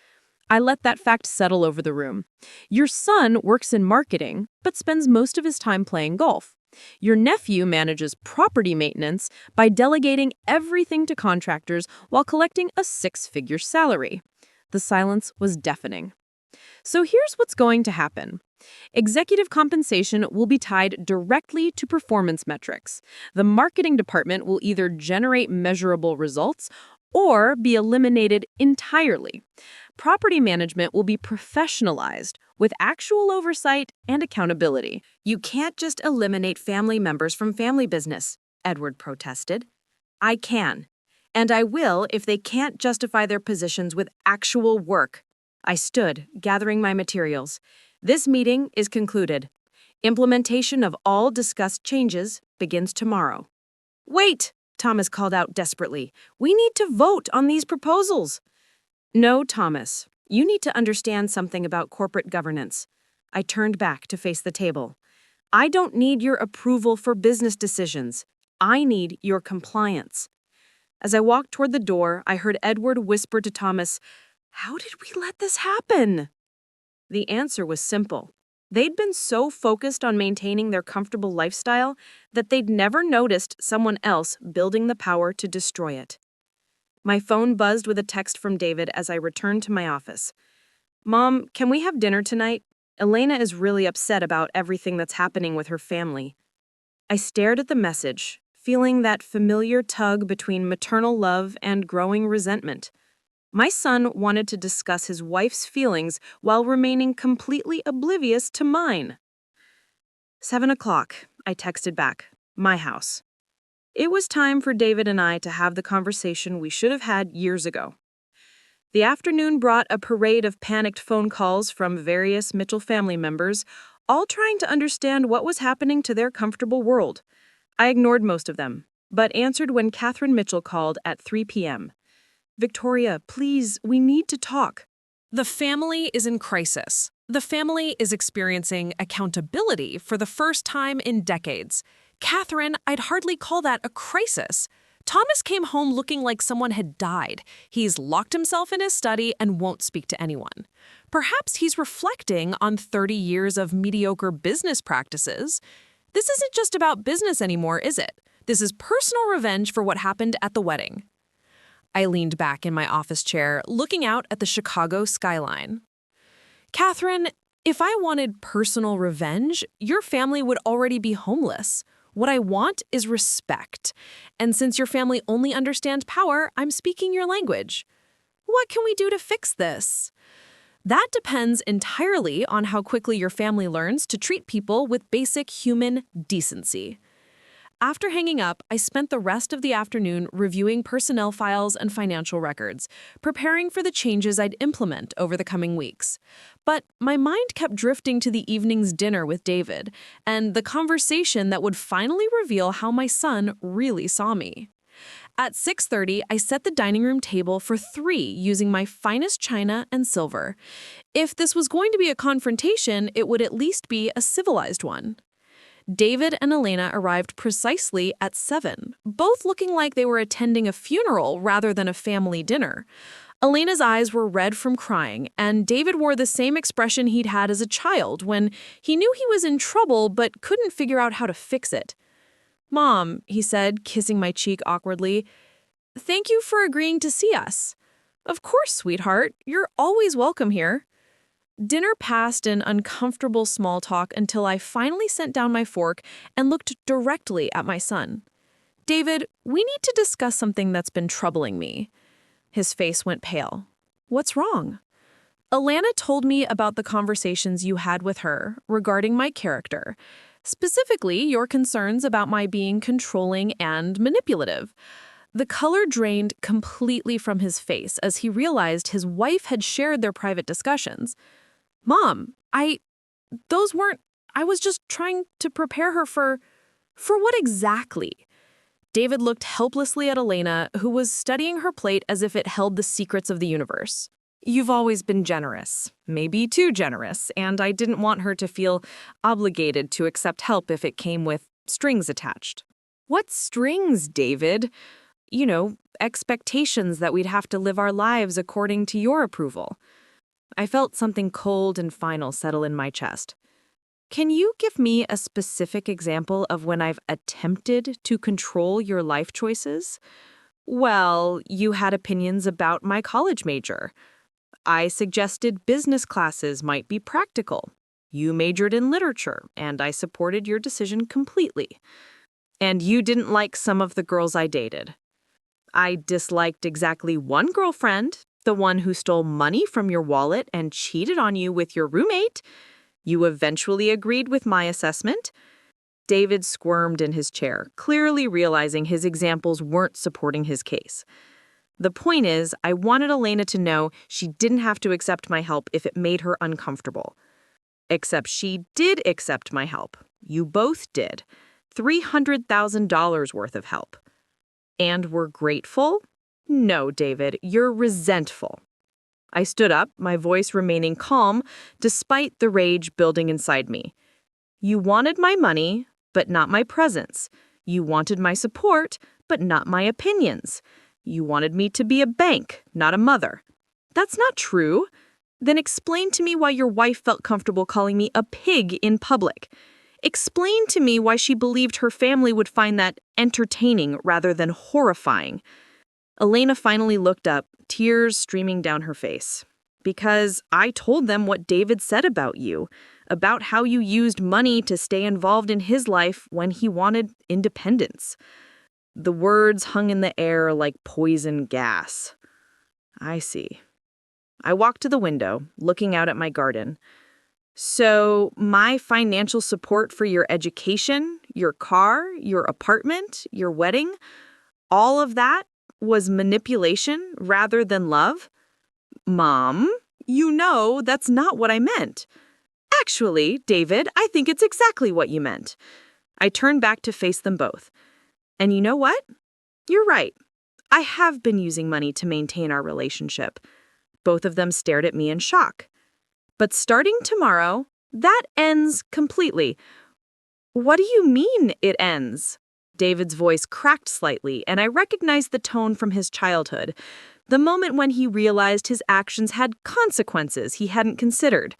I let that fact settle over the room. Your son works in marketing, but spends most of his time playing golf. Your nephew manages property maintenance by delegating everything to contractors while collecting a 6-figure salary. The silence was deafening. So here's what's going to happen. Executive compensation will be tied directly to performance metrics. The marketing department will either generate measurable results or be eliminated entirely. Property management will be professionalized with actual oversight and accountability. You can't just eliminate family members from family business, Edward protested. I can, and I will if they can't justify their positions with actual work. I stood, gathering my materials. This meeting is concluded. Implementation of all discussed changes begins tomorrow. Wait, Thomas called out desperately. We need to vote on these proposals. No, Thomas. You need to understand something about corporate governance. I turned back to face the table. I don't need your approval for business decisions. I need your compliance. As I walked toward the door, I heard Edward whisper to Thomas, "How did we let this happen?" The answer was simple. They'd been so focused on maintaining their comfortable lifestyle that they'd never noticed someone else building the power to destroy it. My phone buzzed with a text from David as I returned to my office. "Mom, can we have dinner tonight? Elena is really upset about everything that's happening with her family." I stared at the message, feeling that familiar tug between maternal love and growing resentment. My son wanted to discuss his wife's feelings while remaining completely oblivious to mine. 7 o'clock, I texted back. My house. It was time for David and I to have the conversation we should have had years ago. The afternoon brought a parade of panicked phone calls from various Mitchell family members, all trying to understand what was happening to their comfortable world. I ignored most of them, but answered when Catherine Mitchell called at 3 p.m. "Victoria, please, we need to talk." The family is in crisis. The family is experiencing accountability for the first time in decades. Catherine, I'd hardly call that a crisis. Thomas came home looking like someone had died. He's locked himself in his study and won't speak to anyone. Perhaps he's reflecting on 30 years of mediocre business practices. This isn't just about business anymore, is it? This is personal revenge for what happened at the wedding. I leaned back in my office chair, looking out at the Chicago skyline. Catherine, if I wanted personal revenge, your family would already be homeless. What I want is respect. And since your family only understands power, I'm speaking your language. What can we do to fix this? That depends entirely on how quickly your family learns to treat people with basic human decency. After hanging up, I spent the rest of the afternoon reviewing personnel files and financial records, preparing for the changes I'd implement over the coming weeks. But my mind kept drifting to the evening's dinner with David, and the conversation that would finally reveal how my son really saw me. At 6:30, I set the dining room table for 3 using my finest china and silver. If this was going to be a confrontation, it would at least be a civilized one. David and Elena arrived precisely at 7, both looking like they were attending a funeral rather than a family dinner. Elena's eyes were red from crying, and David wore the same expression he'd had as a child when he knew he was in trouble but couldn't figure out how to fix it. "Mom," he said, kissing my cheek awkwardly, "thank you for agreeing to see us." "Of course, sweetheart. You're always welcome here." Dinner passed in uncomfortable small talk until I finally set down my fork and looked directly at my son. "David, we need to discuss something that's been troubling me." His face went pale. "What's wrong?" "Alana told me about the conversations you had with her regarding my character, specifically your concerns about my being controlling and manipulative." The color drained completely from his face as he realized his wife had shared their private discussions. "Mom, I was just trying to prepare her for what exactly?" David looked helplessly at Elena, who was studying her plate as if it held the secrets of the universe. "You've always been generous, maybe too generous, and I didn't want her to feel obligated to accept help if it came with strings attached." "What strings, David?" "You know, expectations that we'd have to live our lives according to your approval." I felt something cold and final settle in my chest. "Can you give me a specific example of when I've attempted to control your life choices?" "Well, you had opinions about my college major. I suggested business classes might be practical. You majored in literature, and I supported your decision completely. And you didn't like some of the girls I dated. I disliked exactly one girlfriend, the one who stole money from your wallet and cheated on you with your roommate. You eventually agreed with my assessment." David squirmed in his chair, clearly realizing his examples weren't supporting his case. "The point is, I wanted Elena to know she didn't have to accept my help if it made her uncomfortable. Except she did accept my help. You both did. $300,000 worth of help. And we're grateful? No, David, you're resentful." I stood up, my voice remaining calm despite the rage building inside me. "You wanted my money, but not my presence. You wanted my support, but not my opinions. You wanted me to be a bank, not a mother. That's not true. Then explain to me why your wife felt comfortable calling me a pig in public. Explain to me why she believed her family would find that entertaining rather than horrifying." Elena finally looked up, tears streaming down her face. "Because I told them what David said about you, about how you used money to stay involved in his life when he wanted independence." The words hung in the air like poison gas. "I see." I walked to the window, looking out at my garden. "So, my financial support for your education, your car, your apartment, your wedding, all of that was manipulation rather than love?" "Mom, you know that's not what I meant." "Actually, David, I think it's exactly what you meant." I turned back to face them both. "And you know what? You're right. I have been using money to maintain our relationship." Both of them stared at me in shock. "But starting tomorrow, that ends completely." "What do you mean it ends?" David's voice cracked slightly, and I recognized the tone from his childhood, the moment when he realized his actions had consequences he hadn't considered.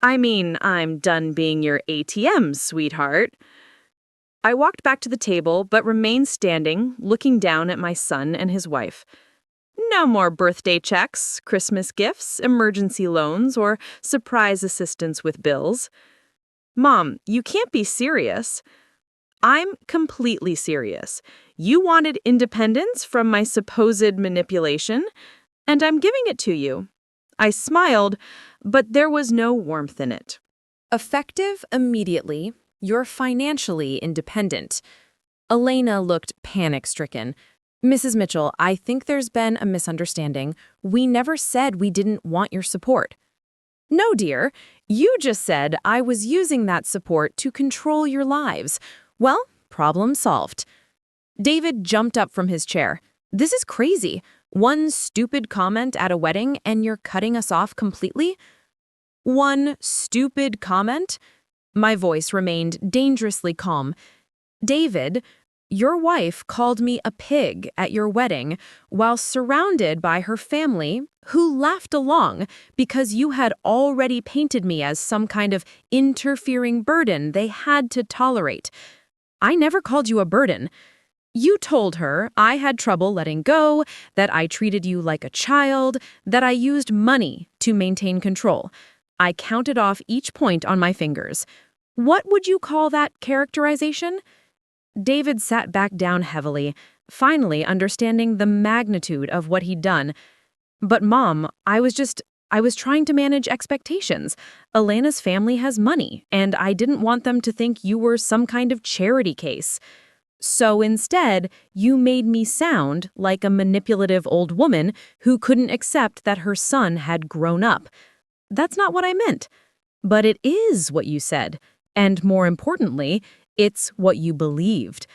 "I mean, I'm done being your ATM, sweetheart." I walked back to the table, but remained standing, looking down at my son and his wife. No more birthday checks, Christmas gifts, emergency loans, or surprise assistance with bills. "Mom, you can't be serious." "I'm completely serious. You wanted independence from my supposed manipulation, and I'm giving it to you. I smiled, but there was no warmth in it. Effective immediately, you're financially independent. Elena looked panic-stricken. Mrs. Mitchell, I think there's been a misunderstanding. We never said we didn't want your support. No, dear. You just said I was using that support to control your lives. Well, problem solved. David jumped up from his chair. This is crazy. One stupid comment at a wedding and you're cutting us off completely? One stupid comment? My voice remained dangerously calm. David, your wife called me a pig at your wedding while surrounded by her family who laughed along because you had already painted me as some kind of interfering burden they had to tolerate. I never called you a burden. You told her I had trouble letting go, that I treated you like a child, that I used money to maintain control. I counted off each point on my fingers. What would you call that characterization? David sat back down heavily, finally understanding the magnitude of what he'd done. But Mom, I was trying to manage expectations. Elena's family has money, and I didn't want them to think you were some kind of charity case. So instead, you made me sound like a manipulative old woman who couldn't accept that her son had grown up. That's not what I meant. But it is what you said. And more importantly, it's what you believed.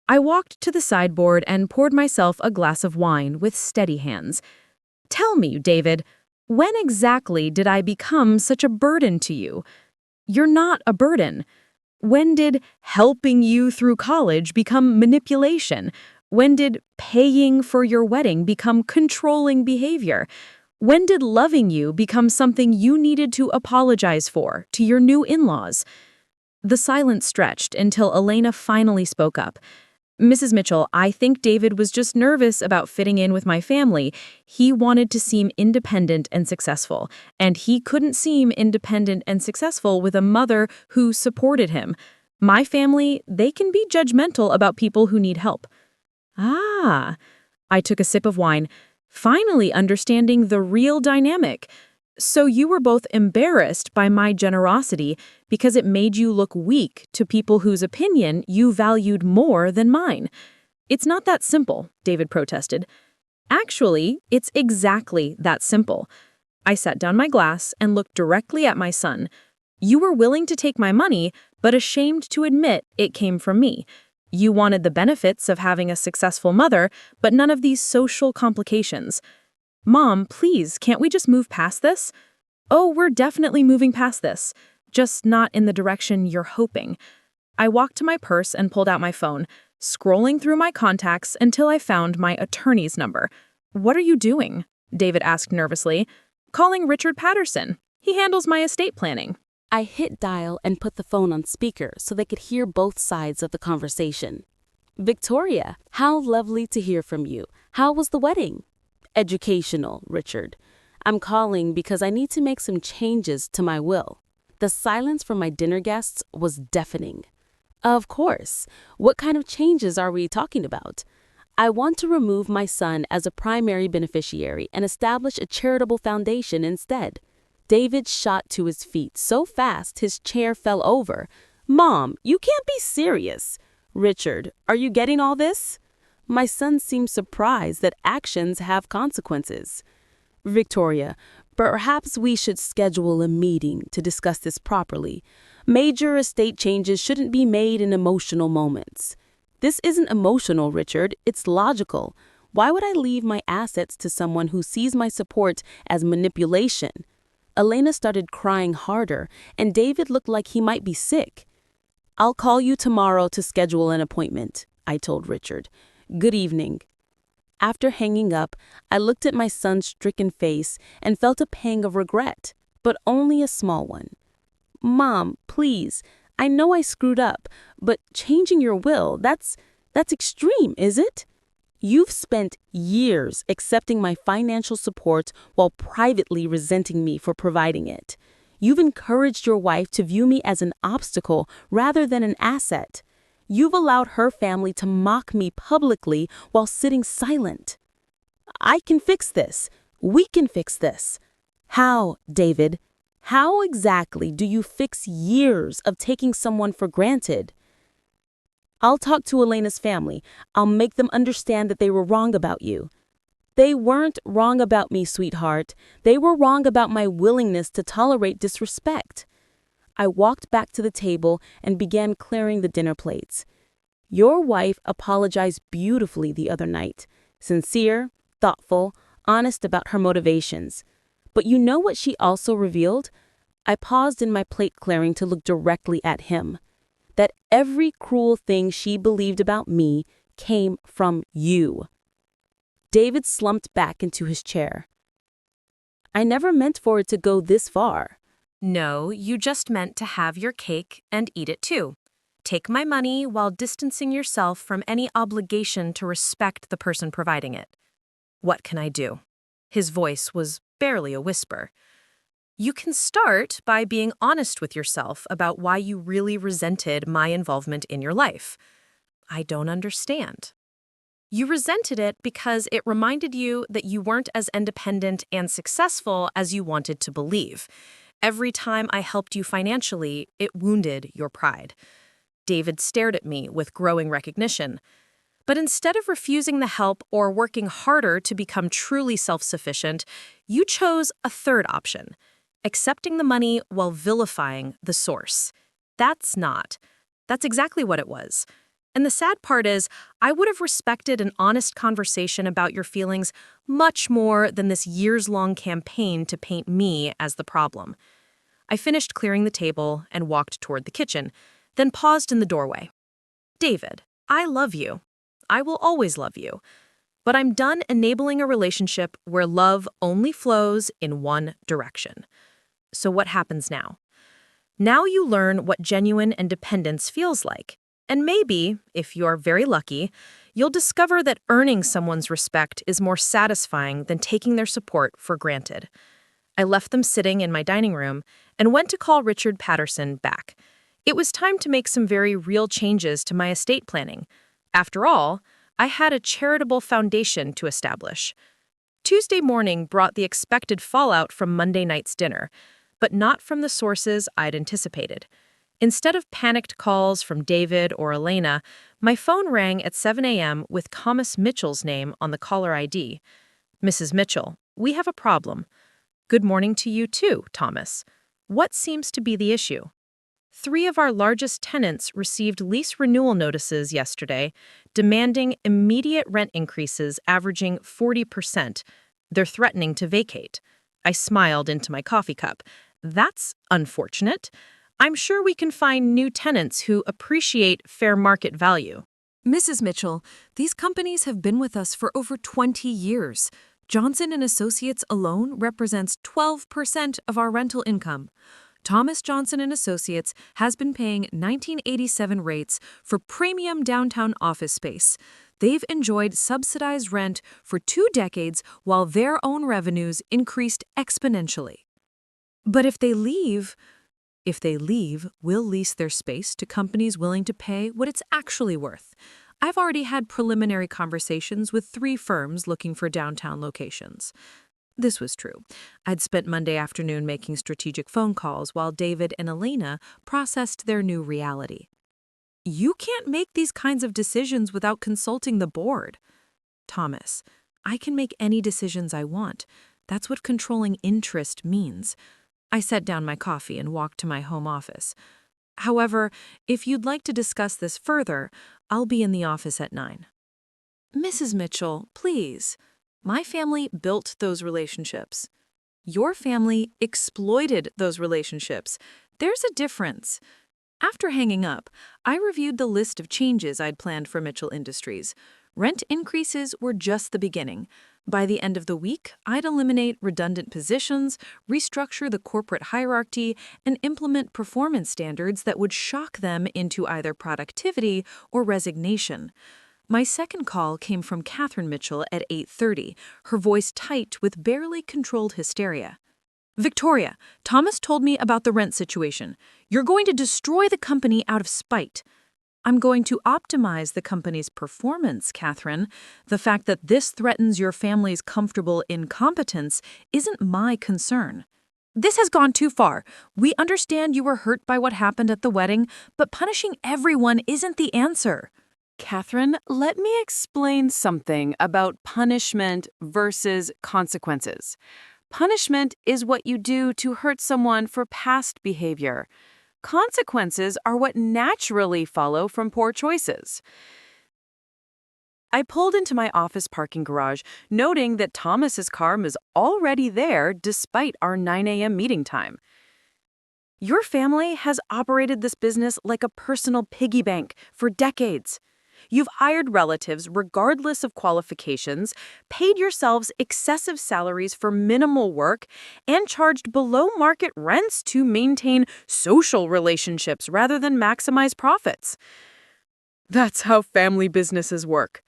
I walked to the sideboard and poured myself a glass of wine with steady hands. Tell me, David, when exactly did I become such a burden to you? You're not a burden. When did helping you through college become manipulation? When did paying for your wedding become controlling behavior? When did loving you become something you needed to apologize for to your new in-laws? The silence stretched until Elena finally spoke up. Mrs. Mitchell, I think David was just nervous about fitting in with my family. He wanted to seem independent and successful, and he couldn't seem independent and successful with a mother who supported him. My family, they can be judgmental about people who need help. Ah, I took a sip of wine, finally understanding the real dynamic. So you were both embarrassed by my generosity because it made you look weak to people whose opinion you valued more than mine. It's not that simple, David protested. Actually, it's exactly that simple. I set down my glass and looked directly at my son. You were willing to take my money, but ashamed to admit it came from me. You wanted the benefits of having a successful mother, but none of these social complications. Mom, please, can't we just move past this? Oh, we're definitely moving past this, just not in the direction you're hoping. I walked to my purse and pulled out my phone, scrolling through my contacts until I found my attorney's number. What are you doing? David asked nervously. Calling Richard Patterson. He handles my estate planning. I hit dial and put the phone on speaker so they could hear both sides of the conversation. Victoria, how lovely to hear from you. How was the wedding? Educational, Richard. I'm calling because I need to make some changes to my will. The silence from my dinner guests was deafening. Of course. What kind of changes are we talking about? I want to remove my son as a primary beneficiary and establish a charitable foundation instead. David shot to his feet so fast his chair fell over. Mom, you can't be serious. Richard, are you getting all this? My son seemed surprised that actions have consequences. Victoria, perhaps we should schedule a meeting to discuss this properly. Major estate changes shouldn't be made in emotional moments. This isn't emotional, Richard. It's logical. Why would I leave my assets to someone who sees my support as manipulation? Elena started crying harder, and David looked like he might be sick. I'll call you tomorrow to schedule an appointment, I told Richard. Good evening. After hanging up, I looked at my son's stricken face and felt a pang of regret, but only a small one. Mom, please, I know I screwed up, but changing your will, that's extreme, is it? You've spent years accepting my financial support while privately resenting me for providing it. You've encouraged your wife to view me as an obstacle rather than an asset. You've allowed her family to mock me publicly while sitting silent. I can fix this. We can fix this. How, David? How exactly do you fix years of taking someone for granted? I'll talk to Elena's family. I'll make them understand that they were wrong about you. They weren't wrong about me, sweetheart. They were wrong about my willingness to tolerate disrespect. I walked back to the table and began clearing the dinner plates. Your wife apologized beautifully the other night. Sincere, thoughtful, honest about her motivations. But you know what she also revealed? I paused in my plate clearing to look directly at him. That every cruel thing she believed about me came from you. David slumped back into his chair. I never meant for it to go this far. No, you just meant to have your cake and eat it too. Take my money while distancing yourself from any obligation to respect the person providing it. What can I do? His voice was barely a whisper. You can start by being honest with yourself about why you really resented my involvement in your life. I don't understand. You resented it because it reminded you that you weren't as independent and successful as you wanted to believe. Every time I helped you financially, it wounded your pride. David stared at me with growing recognition. But instead of refusing the help or working harder to become truly self-sufficient, you chose a third option, accepting the money while vilifying the source. That's exactly what it was. And the sad part is, I would have respected an honest conversation about your feelings much more than this years-long campaign to paint me as the problem. I finished clearing the table and walked toward the kitchen, then paused in the doorway. David, I love you. I will always love you. But I'm done enabling a relationship where love only flows in one direction. So what happens now? Now you learn what genuine independence feels like. And maybe, if you're very lucky, you'll discover that earning someone's respect is more satisfying than taking their support for granted. I left them sitting in my dining room and went to call Richard Patterson back. It was time to make some very real changes to my estate planning. After all, I had a charitable foundation to establish. Tuesday morning brought the expected fallout from Monday night's dinner, but not from the sources I'd anticipated. Instead of panicked calls from David or Elena, my phone rang at 7 a.m. with Thomas Mitchell's name on the caller ID. Mrs. Mitchell, we have a problem. Good morning to you too, Thomas. What seems to be the issue? 3 of our largest tenants received lease renewal notices yesterday, demanding immediate rent increases averaging 40%. They're threatening to vacate. I smiled into my coffee cup. That's unfortunate. I'm sure we can find new tenants who appreciate fair market value. Mrs. Mitchell, these companies have been with us for over 20 years. Johnson & Associates alone represents 12% of our rental income. Thomas Johnson & Associates has been paying 1987 rates for premium downtown office space. They've enjoyed subsidized rent for 2 decades while their own revenues increased exponentially. But if they leave, we'll lease their space to companies willing to pay what it's actually worth. I've already had preliminary conversations with 3 firms looking for downtown locations. This was true. I'd spent Monday afternoon making strategic phone calls while David and Elena processed their new reality. You can't make these kinds of decisions without consulting the board. Thomas, I can make any decisions I want. That's what controlling interest means. I set down my coffee and walked to my home office. However, if you'd like to discuss this further, I'll be in the office at 9. Mrs. Mitchell, please. My family built those relationships. Your family exploited those relationships. There's a difference. After hanging up, I reviewed the list of changes I'd planned for Mitchell Industries. Rent increases were just the beginning. By the end of the week, I'd eliminate redundant positions, restructure the corporate hierarchy, and implement performance standards that would shock them into either productivity or resignation. My second call came from Catherine Mitchell at 8:30, her voice tight with barely controlled hysteria. Victoria, Thomas told me about the rent situation. You're going to destroy the company out of spite. I'm going to optimize the company's performance, Catherine. The fact that this threatens your family's comfortable incompetence isn't my concern. This has gone too far. We understand you were hurt by what happened at the wedding, but punishing everyone isn't the answer. Catherine, let me explain something about punishment versus consequences. Punishment is what you do to hurt someone for past behavior. Consequences are what naturally follow from poor choices. I pulled into my office parking garage, noting that Thomas's car was already there despite our 9 a.m. meeting time. Your family has operated this business like a personal piggy bank for decades. You've hired relatives regardless of qualifications, paid yourselves excessive salaries for minimal work, and charged below-market rents to maintain social relationships rather than maximize profits. That's how family businesses work.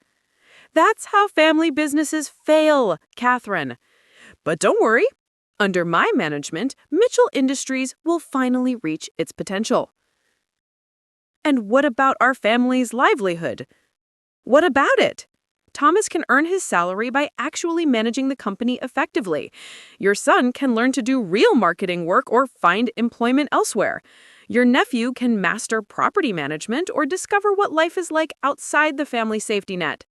That's how family businesses fail, Catherine. But don't worry. Under my management, Mitchell Industries will finally reach its potential. And what about our family's livelihood? What about it? Thomas can earn his salary by actually managing the company effectively. Your son can learn to do real marketing work or find employment elsewhere. Your nephew can master property management or discover what life is like outside the family safety net.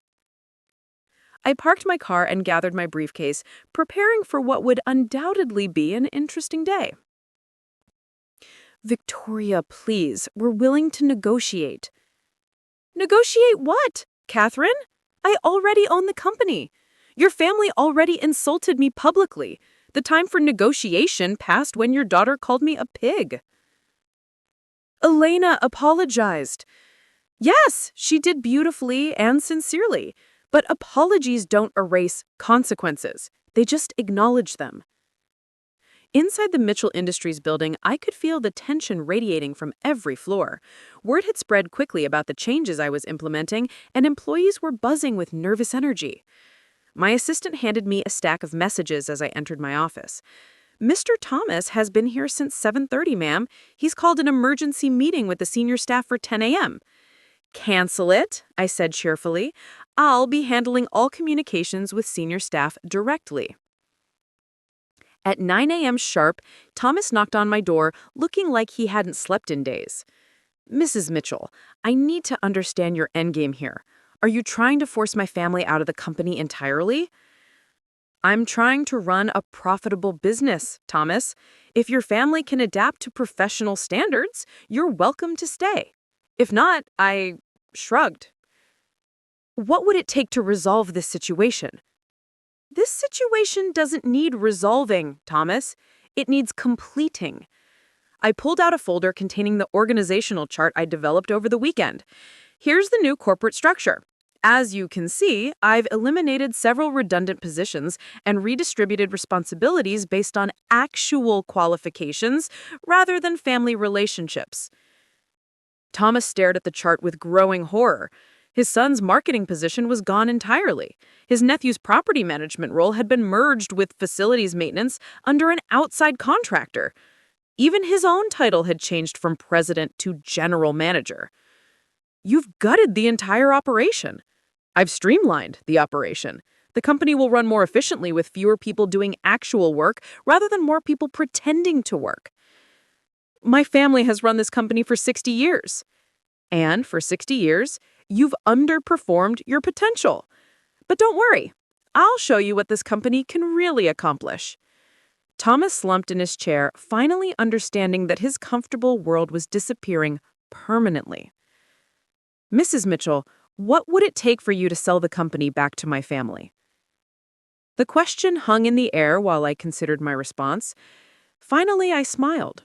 I parked my car and gathered my briefcase, preparing for what would undoubtedly be an interesting day. Victoria, please, we're willing to negotiate. Negotiate what, Catherine? I already own the company. Your family already insulted me publicly. The time for negotiation passed when your daughter called me a pig. Elena apologized. Yes, she did beautifully and sincerely, but apologies don't erase consequences. They just acknowledge them. Inside the Mitchell Industries building, I could feel the tension radiating from every floor. Word had spread quickly about the changes I was implementing, and employees were buzzing with nervous energy. My assistant handed me a stack of messages as I entered my office. Mr. Thomas has been here since 7:30, ma'am. He's called an emergency meeting with the senior staff for 10 a.m. Cancel it, I said cheerfully. I'll be handling all communications with senior staff directly. At 9 a.m. sharp, Thomas knocked on my door, looking like he hadn't slept in days. Mrs. Mitchell, I need to understand your endgame here. Are you trying to force my family out of the company entirely? I'm trying to run a profitable business, Thomas. If your family can adapt to professional standards, you're welcome to stay. If not, I shrugged. What would it take to resolve this situation? This situation doesn't need resolving, Thomas. It needs completing. I pulled out a folder containing the organizational chart I developed over the weekend. Here's the new corporate structure. As you can see, I've eliminated several redundant positions and redistributed responsibilities based on actual qualifications rather than family relationships. Thomas stared at the chart with growing horror. His son's marketing position was gone entirely. His nephew's property management role had been merged with facilities maintenance under an outside contractor. Even his own title had changed from president to general manager. You've gutted the entire operation. I've streamlined the operation. The company will run more efficiently with fewer people doing actual work rather than more people pretending to work. My family has run this company for 60 years. And for 60 years, you've underperformed your potential. But don't worry, I'll show you what this company can really accomplish. Thomas slumped in his chair, finally understanding that his comfortable world was disappearing permanently. Mrs. Mitchell, what would it take for you to sell the company back to my family? The question hung in the air while I considered my response. Finally, I smiled.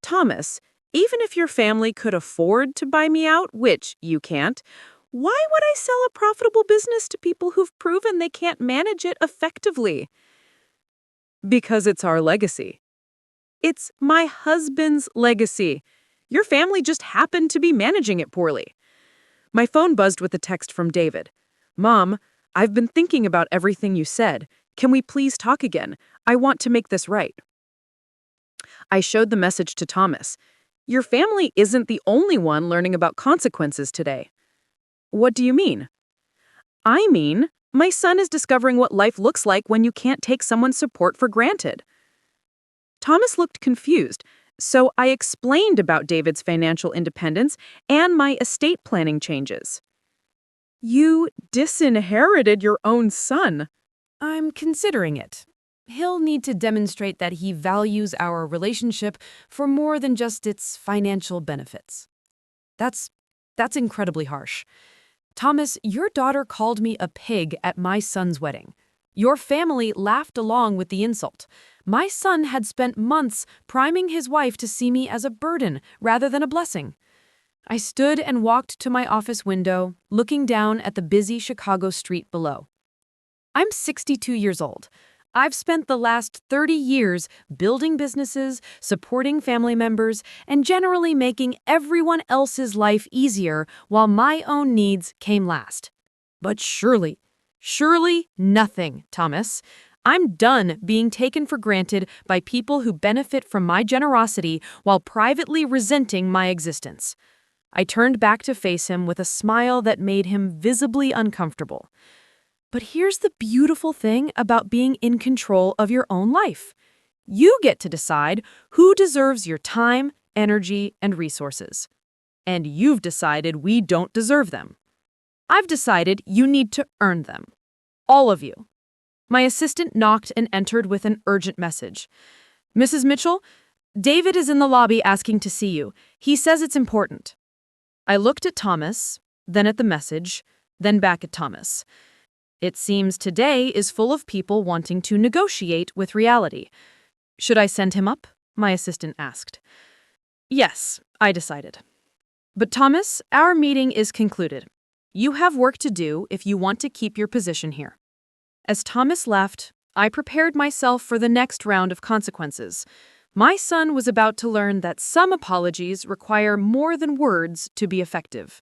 Thomas, even if your family could afford to buy me out, which you can't, why would I sell a profitable business to people who've proven they can't manage it effectively? Because it's our legacy. It's my husband's legacy. Your family just happened to be managing it poorly. My phone buzzed with a text from David. Mom, I've been thinking about everything you said. Can we please talk again? I want to make this right. I showed the message to Thomas. Your family isn't the only one learning about consequences today. What do you mean? I mean, my son is discovering what life looks like when you can't take someone's support for granted. Thomas looked confused, so I explained about David's financial independence and my estate planning changes. You disinherited your own son. I'm considering it. He'll need to demonstrate that he values our relationship for more than just its financial benefits. That's incredibly harsh. Thomas, your daughter called me a pig at my son's wedding. Your family laughed along with the insult. My son had spent months priming his wife to see me as a burden rather than a blessing. I stood and walked to my office window, looking down at the busy Chicago street below. I'm 62 years old. I've spent the last 30 years building businesses, supporting family members, and generally making everyone else's life easier while my own needs came last. But surely nothing, Thomas. I'm done being taken for granted by people who benefit from my generosity while privately resenting my existence. I turned back to face him with a smile that made him visibly uncomfortable. But here's the beautiful thing about being in control of your own life. You get to decide who deserves your time, energy, and resources. And you've decided we don't deserve them. I've decided you need to earn them. All of you. My assistant knocked and entered with an urgent message. Mrs. Mitchell, David is in the lobby asking to see you. He says it's important. I looked at Thomas, then at the message, then back at Thomas. It seems today is full of people wanting to negotiate with reality. Should I send him up? My assistant asked. Yes, I decided. But Thomas, our meeting is concluded. You have work to do if you want to keep your position here. As Thomas left, I prepared myself for the next round of consequences. My son was about to learn that some apologies require more than words to be effective.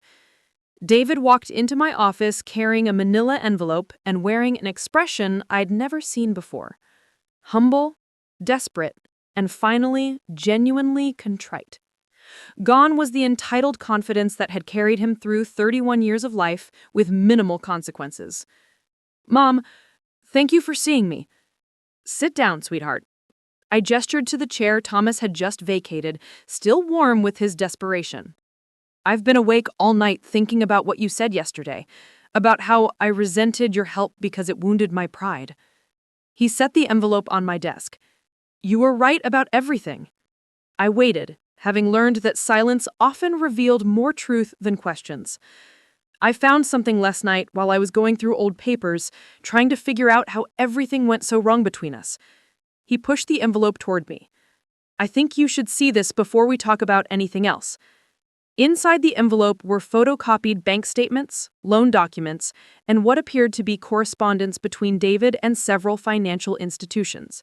David walked into my office carrying a manila envelope and wearing an expression I'd never seen before. Humble, desperate, and finally, genuinely contrite. Gone was the entitled confidence that had carried him through 31 years of life with minimal consequences. Mom, thank you for seeing me. Sit down, sweetheart. I gestured to the chair Thomas had just vacated, still warm with his desperation. I've been awake all night thinking about what you said yesterday, about how I resented your help because it wounded my pride. He set the envelope on my desk. You were right about everything. I waited, having learned that silence often revealed more truth than questions. I found something last night while I was going through old papers, trying to figure out how everything went so wrong between us. He pushed the envelope toward me. I think you should see this before we talk about anything else. Inside the envelope were photocopied bank statements, loan documents, and what appeared to be correspondence between David and several financial institutions.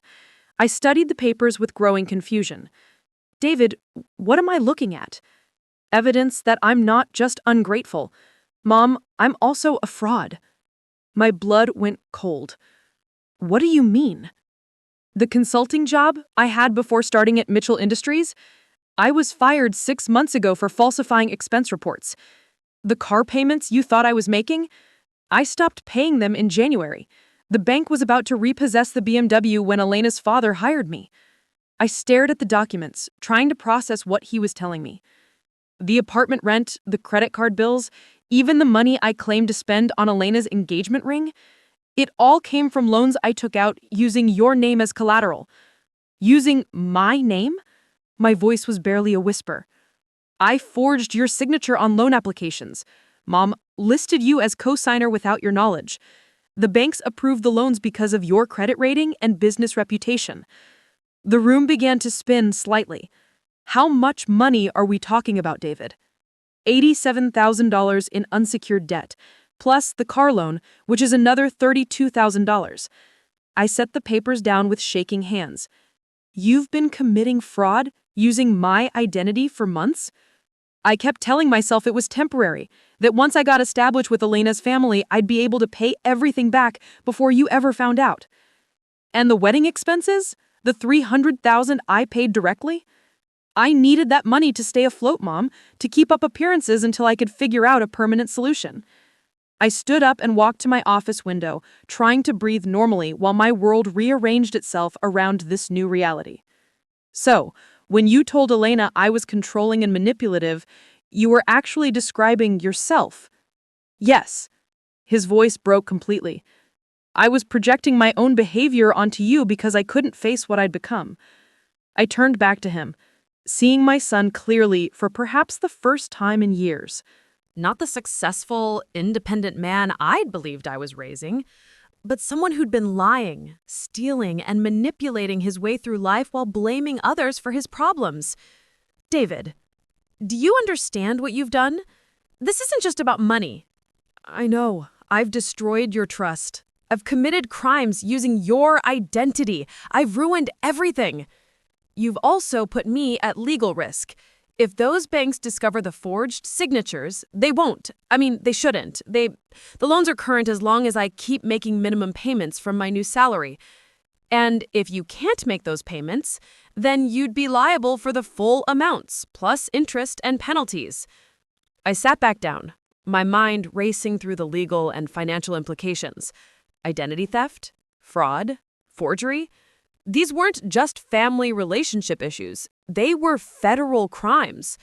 I studied the papers with growing confusion. David, what am I looking at? Evidence that I'm not just ungrateful. Mom, I'm also a fraud. My blood went cold. What do you mean? The consulting job I had before starting at Mitchell Industries? I was fired 6 months ago for falsifying expense reports. The car payments you thought I was making? I stopped paying them in January. The bank was about to repossess the BMW when Elena's father hired me. I stared at the documents, trying to process what he was telling me. The apartment rent, the credit card bills, even the money I claimed to spend on Elena's engagement ring, it all came from loans I took out using your name as collateral. Using my name? My voice was barely a whisper. I forged your signature on loan applications. Mom, listed you as co-signer without your knowledge. The banks approved the loans because of your credit rating and business reputation. The room began to spin slightly. How much money are we talking about, David? $87,000 in unsecured debt, plus the car loan, which is another $32,000. I set the papers down with shaking hands. You've been committing fraud using my identity for months? I kept telling myself it was temporary, that once I got established with Elena's family, I'd be able to pay everything back before you ever found out. And the wedding expenses? The $300,000 I paid directly? I needed that money to stay afloat, Mom, to keep up appearances until I could figure out a permanent solution. I stood up and walked to my office window, trying to breathe normally while my world rearranged itself around this new reality. So, when you told Elena I was controlling and manipulative, you were actually describing yourself. Yes. His voice broke completely. I was projecting my own behavior onto you because I couldn't face what I'd become. I turned back to him, seeing my son clearly for perhaps the first time in years. Not the successful, independent man I'd believed I was raising, but someone who'd been lying, stealing, and manipulating his way through life while blaming others for his problems. David, do you understand what you've done? This isn't just about money. I know. I've destroyed your trust. I've committed crimes using your identity. I've ruined everything. You've also put me at legal risk. If those banks discover the forged signatures, they won't. I mean, they shouldn't. The loans are current as long as I keep making minimum payments from my new salary. And if you can't make those payments, then you'd be liable for the full amounts, plus interest and penalties. I sat back down, my mind racing through the legal and financial implications. Identity theft, fraud, forgery. These weren't just family relationship issues. They were federal crimes.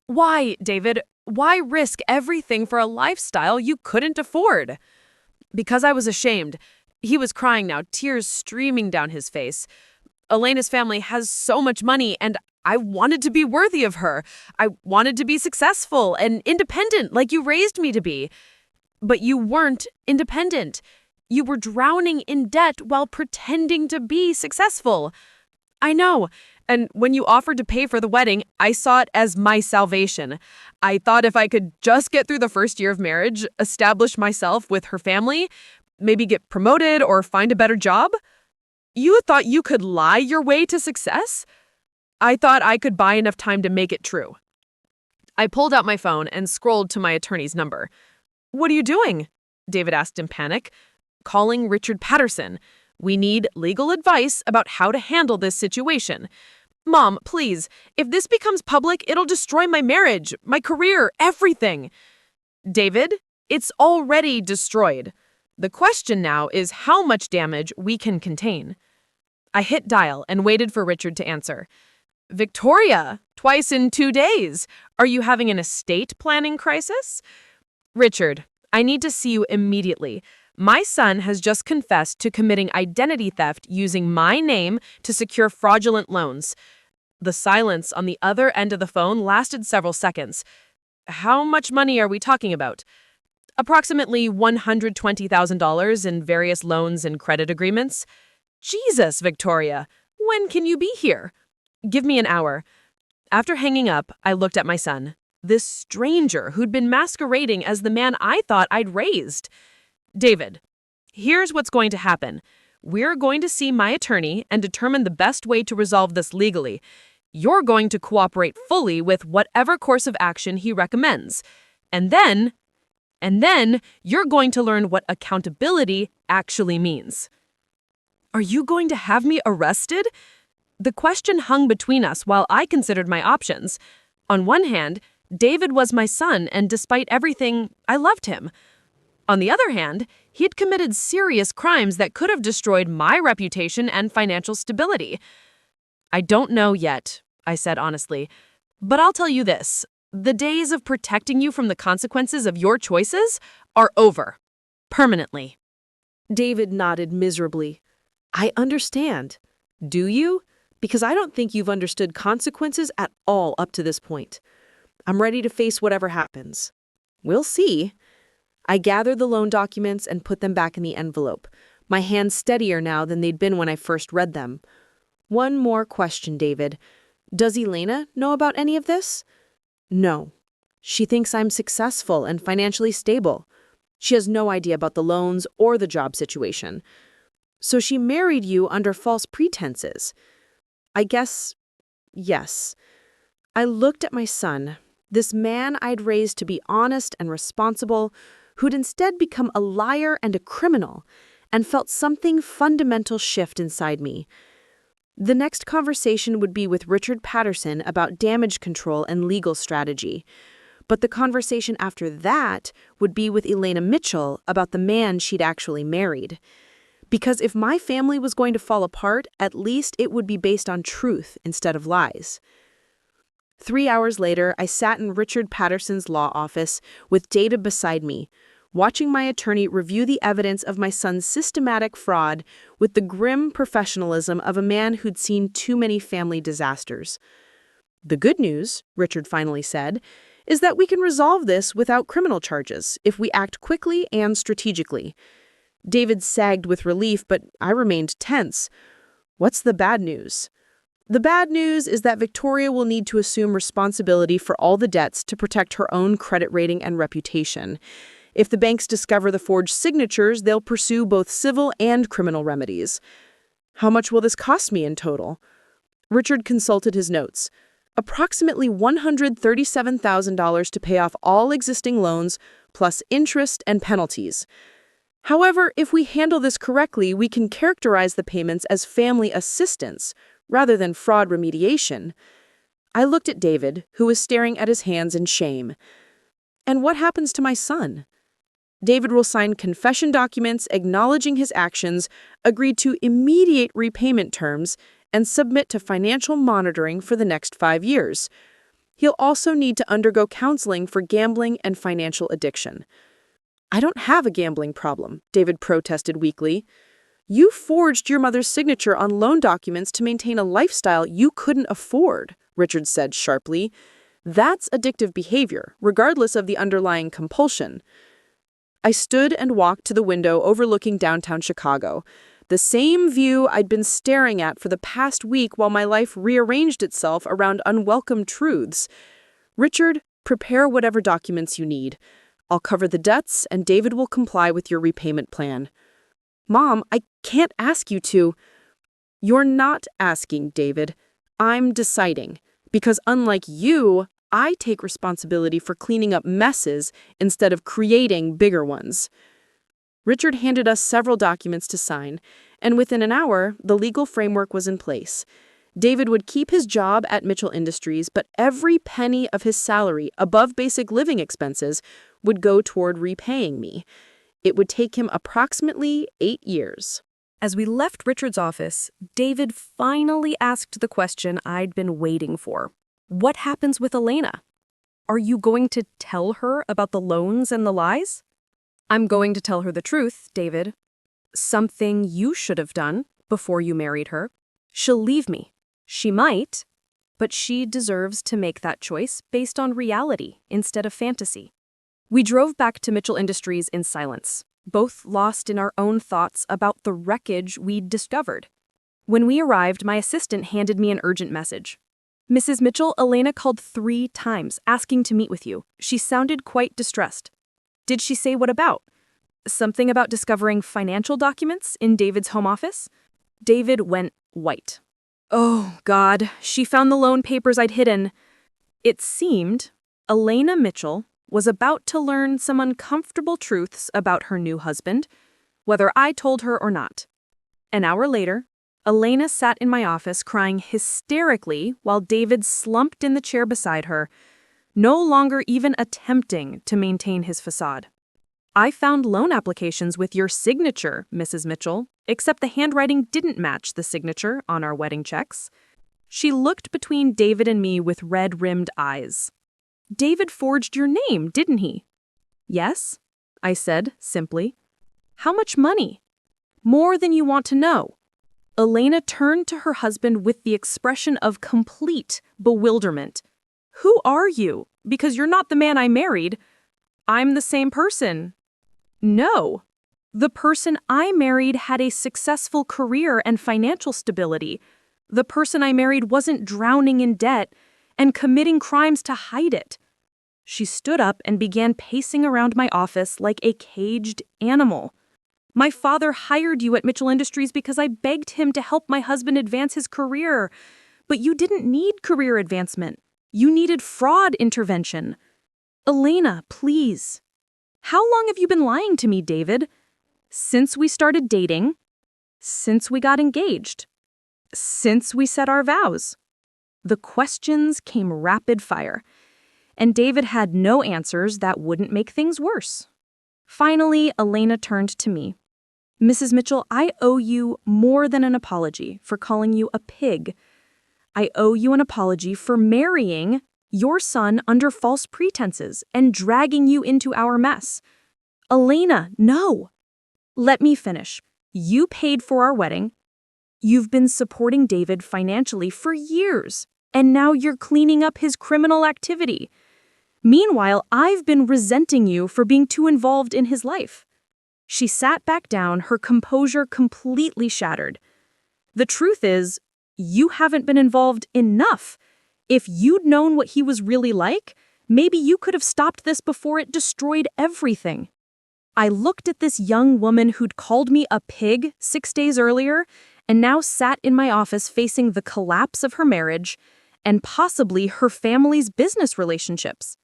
Why, David, why risk everything for a lifestyle you couldn't afford? Because I was ashamed. He was crying now, tears streaming down his face. Elena's family has so much money, and I wanted to be worthy of her. I wanted to be successful and independent like you raised me to be. But you weren't independent. You were drowning in debt while pretending to be successful. I know. And when you offered to pay for the wedding, I saw it as my salvation. I thought if I could just get through the first year of marriage, establish myself with her family, maybe get promoted or find a better job. You thought you could lie your way to success? I thought I could buy enough time to make it true. I pulled out my phone and scrolled to my attorney's number. What are you doing? David asked in panic. Calling Richard Patterson. We need legal advice about how to handle this situation. Mom, please, if this becomes public, it'll destroy my marriage, my career, everything. David, it's already destroyed. The question now is how much damage we can contain. I hit dial and waited for Richard to answer. Victoria, twice in 2 days. Are you having an estate planning crisis? Richard, I need to see you immediately. My son has just confessed to committing identity theft using my name to secure fraudulent loans. The silence on the other end of the phone lasted several seconds. How much money are we talking about? Approximately $120,000 in various loans and credit agreements. Jesus, Victoria, when can you be here? Give me an hour. After hanging up, I looked at my son, this stranger who'd been masquerading as the man I thought I'd raised. David, here's what's going to happen. We're going to see my attorney and determine the best way to resolve this legally. You're going to cooperate fully with whatever course of action he recommends. And then you're going to learn what accountability actually means. Are you going to have me arrested? The question hung between us while I considered my options. On one hand, David was my son, and despite everything, I loved him. On the other hand, he had committed serious crimes that could have destroyed my reputation and financial stability. I don't know yet, I said honestly, but I'll tell you this. The days of protecting you from the consequences of your choices are over. Permanently. David nodded miserably. I understand. Do you? Because I don't think you've understood consequences at all up to this point. I'm ready to face whatever happens. We'll see. I gathered the loan documents and put them back in the envelope, my hands steadier now than they'd been when I first read them. One more question, David. Does Elena know about any of this? No. She thinks I'm successful and financially stable. She has no idea about the loans or the job situation. So she married you under false pretenses. I guess, yes. I looked at my son, this man I'd raised to be honest and responsible, who'd instead become a liar and a criminal, and felt something fundamental shift inside me. The next conversation would be with Richard Patterson about damage control and legal strategy. But the conversation after that would be with Elena Mitchell about the man she'd actually married. Because if my family was going to fall apart, at least it would be based on truth instead of lies. 3 hours later, I sat in Richard Patterson's law office with Data beside me, watching my attorney review the evidence of my son's systematic fraud with the grim professionalism of a man who'd seen too many family disasters. The good news, Richard finally said, is that we can resolve this without criminal charges if we act quickly and strategically. David sagged with relief, but I remained tense. What's the bad news? The bad news is that Victoria will need to assume responsibility for all the debts to protect her own credit rating and reputation. If the banks discover the forged signatures, they'll pursue both civil and criminal remedies. How much will this cost me in total? Richard consulted his notes. Approximately $137,000 to pay off all existing loans, plus interest and penalties. However, if we handle this correctly, we can characterize the payments as family assistance, rather than fraud remediation. I looked at David, who was staring at his hands in shame. And what happens to my son? David will sign confession documents acknowledging his actions, agree to immediate repayment terms, and submit to financial monitoring for the next 5 years. He'll also need to undergo counseling for gambling and financial addiction. I don't have a gambling problem, David protested weakly. You forged your mother's signature on loan documents to maintain a lifestyle you couldn't afford, Richard said sharply. That's addictive behavior, regardless of the underlying compulsion. I stood and walked to the window overlooking downtown Chicago, the same view I'd been staring at for the past week while my life rearranged itself around unwelcome truths. Richard, prepare whatever documents you need. I'll cover the debts, and David will comply with your repayment plan. Mom, I can't ask you to. You're not asking, David. I'm deciding. Because unlike you, I take responsibility for cleaning up messes instead of creating bigger ones. Richard handed us several documents to sign, and within an hour, the legal framework was in place. David would keep his job at Mitchell Industries, but every penny of his salary above basic living expenses would go toward repaying me. It would take him approximately 8 years. As we left Richard's office, David finally asked the question I'd been waiting for. What happens with Elena? Are you going to tell her about the loans and the lies? I'm going to tell her the truth, David. Something you should have done before you married her. She'll leave me. She might, but she deserves to make that choice based on reality instead of fantasy. We drove back to Mitchell Industries in silence, both lost in our own thoughts about the wreckage we'd discovered. When we arrived, my assistant handed me an urgent message. Mrs. Mitchell, Elena called 3 times, asking to meet with you. She sounded quite distressed. Did she say what about? Something about discovering financial documents in David's home office? David went white. Oh, God, she found the loan papers I'd hidden. It seemed Elena Mitchell was about to learn some uncomfortable truths about her new husband, whether I told her or not. An hour later, Elena sat in my office crying hysterically while David slumped in the chair beside her, no longer even attempting to maintain his facade. I found loan applications with your signature, Mrs. Mitchell, except the handwriting didn't match the signature on our wedding checks. She looked between David and me with red-rimmed eyes. David forged your name, didn't he? Yes, I said simply. How much money? More than you want to know. Elena turned to her husband with the expression of complete bewilderment. Who are you? Because you're not the man I married. I'm the same person. No. The person I married had a successful career and financial stability. The person I married wasn't drowning in debt and committing crimes to hide it. She stood up and began pacing around my office like a caged animal. My father hired you at Mitchell Industries because I begged him to help my husband advance his career. But you didn't need career advancement. You needed fraud intervention. Elena, please. How long have you been lying to me, David? Since we started dating? Since we got engaged? Since we said our vows. The questions came rapid fire, and David had no answers that wouldn't make things worse. Finally, Elena turned to me. Mrs. Mitchell, I owe you more than an apology for calling you a pig. I owe you an apology for marrying your son under false pretenses and dragging you into our mess. Elena, no. Let me finish. You paid for our wedding. You've been supporting David financially for years, and now you're cleaning up his criminal activity. Meanwhile, I've been resenting you for being too involved in his life. She sat back down, her composure completely shattered. The truth is, you haven't been involved enough. If you'd known what he was really like, maybe you could have stopped this before it destroyed everything. I looked at this young woman who'd called me a pig 6 days earlier and now sat in my office facing the collapse of her marriage and possibly her family's business relationships.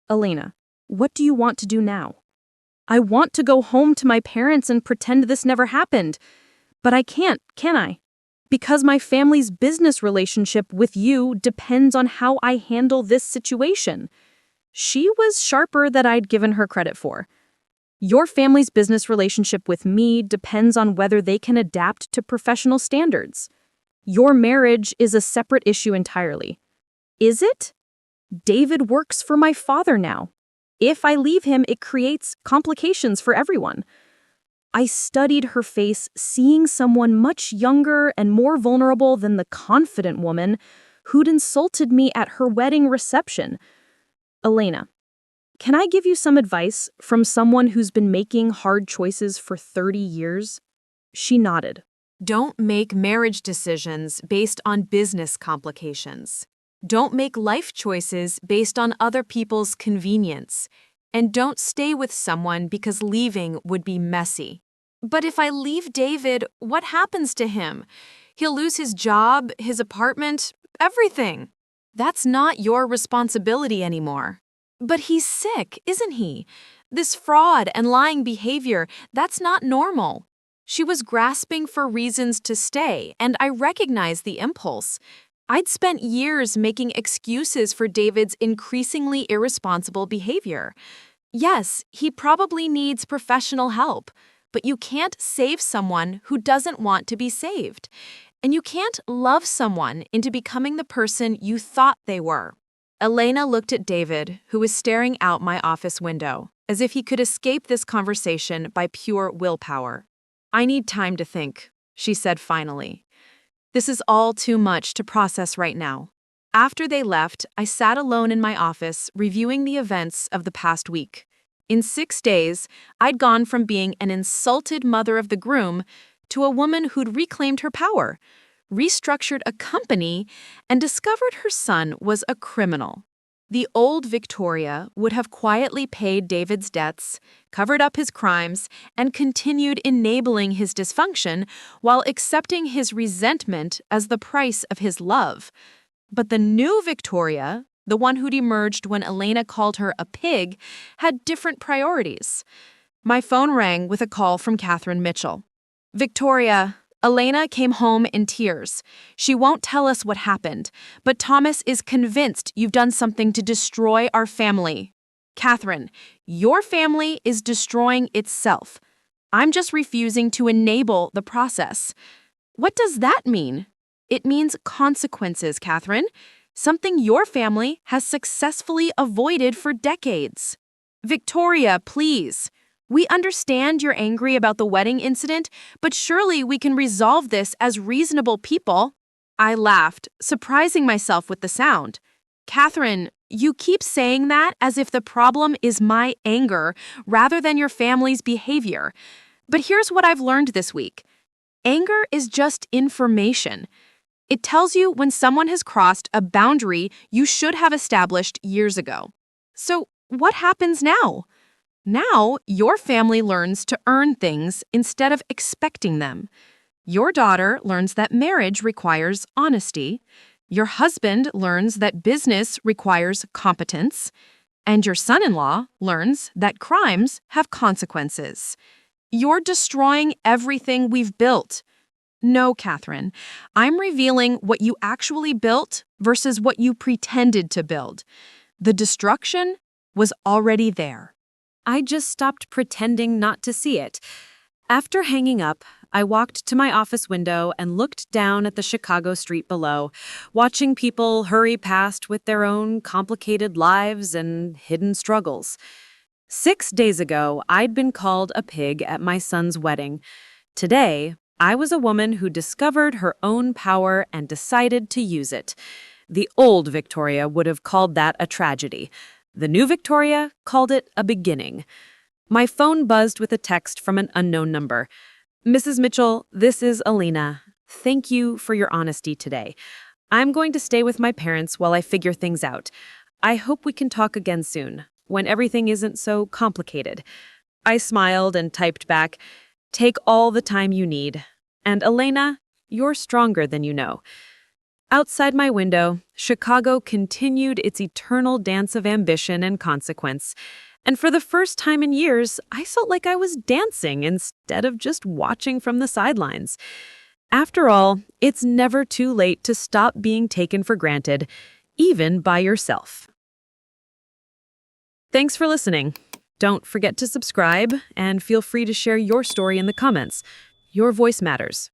Elena, what do you want to do now? I want to go home to my parents and pretend this never happened. But I can't, can I? Because my family's business relationship with you depends on how I handle this situation. She was sharper than I'd given her credit for. Your family's business relationship with me depends on whether they can adapt to professional standards. Your marriage is a separate issue entirely. Is it? David works for my father now. If I leave him, it creates complications for everyone. I studied her face, seeing someone much younger and more vulnerable than the confident woman who'd insulted me at her wedding reception. Elena, can I give you some advice from someone who's been making hard choices for 30 years? She nodded. Don't make marriage decisions based on business complications. Don't make life choices based on other people's convenience. And don't stay with someone because leaving would be messy. But if I leave David, what happens to him? He'll lose his job, his apartment, everything. That's not your responsibility anymore. But he's sick, isn't he? This fraud and lying behavior, that's not normal. She was grasping for reasons to stay, and I recognize the impulse. I'd spent years making excuses for David's increasingly irresponsible behavior. Yes, he probably needs professional help, but you can't save someone who doesn't want to be saved. And you can't love someone into becoming the person you thought they were. Elena looked at David, who was staring out my office window, as if he could escape this conversation by pure willpower. I need time to think, she said finally. This is all too much to process right now. After they left, I sat alone in my office reviewing the events of the past week. In 6 days, I'd gone from being an insulted mother of the groom to a woman who'd reclaimed her power, restructured a company, and discovered her son was a criminal. The old Victoria would have quietly paid David's debts, covered up his crimes, and continued enabling his dysfunction while accepting his resentment as the price of his love. But the new Victoria, the one who'd emerged when Elena called her a pig, had different priorities. My phone rang with a call from Catherine Mitchell. Victoria, Elena came home in tears. She won't tell us what happened, but Thomas is convinced you've done something to destroy our family. Catherine, your family is destroying itself. I'm just refusing to enable the process. What does that mean? It means consequences, Catherine. Something your family has successfully avoided for decades. Victoria, please. We understand you're angry about the wedding incident, but surely we can resolve this as reasonable people. I laughed, surprising myself with the sound. Catherine, you keep saying that as if the problem is my anger rather than your family's behavior. But here's what I've learned this week. Anger is just information. It tells you when someone has crossed a boundary you should have established years ago. So what happens now? Now, your family learns to earn things instead of expecting them. Your daughter learns that marriage requires honesty. Your husband learns that business requires competence. And your son-in-law learns that crimes have consequences. You're destroying everything we've built. No, Catherine. I'm revealing what you actually built versus what you pretended to build. The destruction was already there. I just stopped pretending not to see it. After hanging up, I walked to my office window and looked down at the Chicago street below, watching people hurry past with their own complicated lives and hidden struggles. 6 days ago, I'd been called a pig at my son's wedding. Today, I was a woman who discovered her own power and decided to use it. The old Victoria would have called that a tragedy. The new Victoria called it a beginning. My phone buzzed with a text from an unknown number. Mrs. Mitchell, this is Alina. Thank you for your honesty today. I'm going to stay with my parents while I figure things out. I hope we can talk again soon, when everything isn't so complicated. I smiled and typed back, take all the time you need. And Elena, you're stronger than you know. Outside my window, Chicago continued its eternal dance of ambition and consequence. And for the first time in years, I felt like I was dancing instead of just watching from the sidelines. After all, it's never too late to stop being taken for granted, even by yourself. Thanks for listening. Don't forget to subscribe and feel free to share your story in the comments. Your voice matters.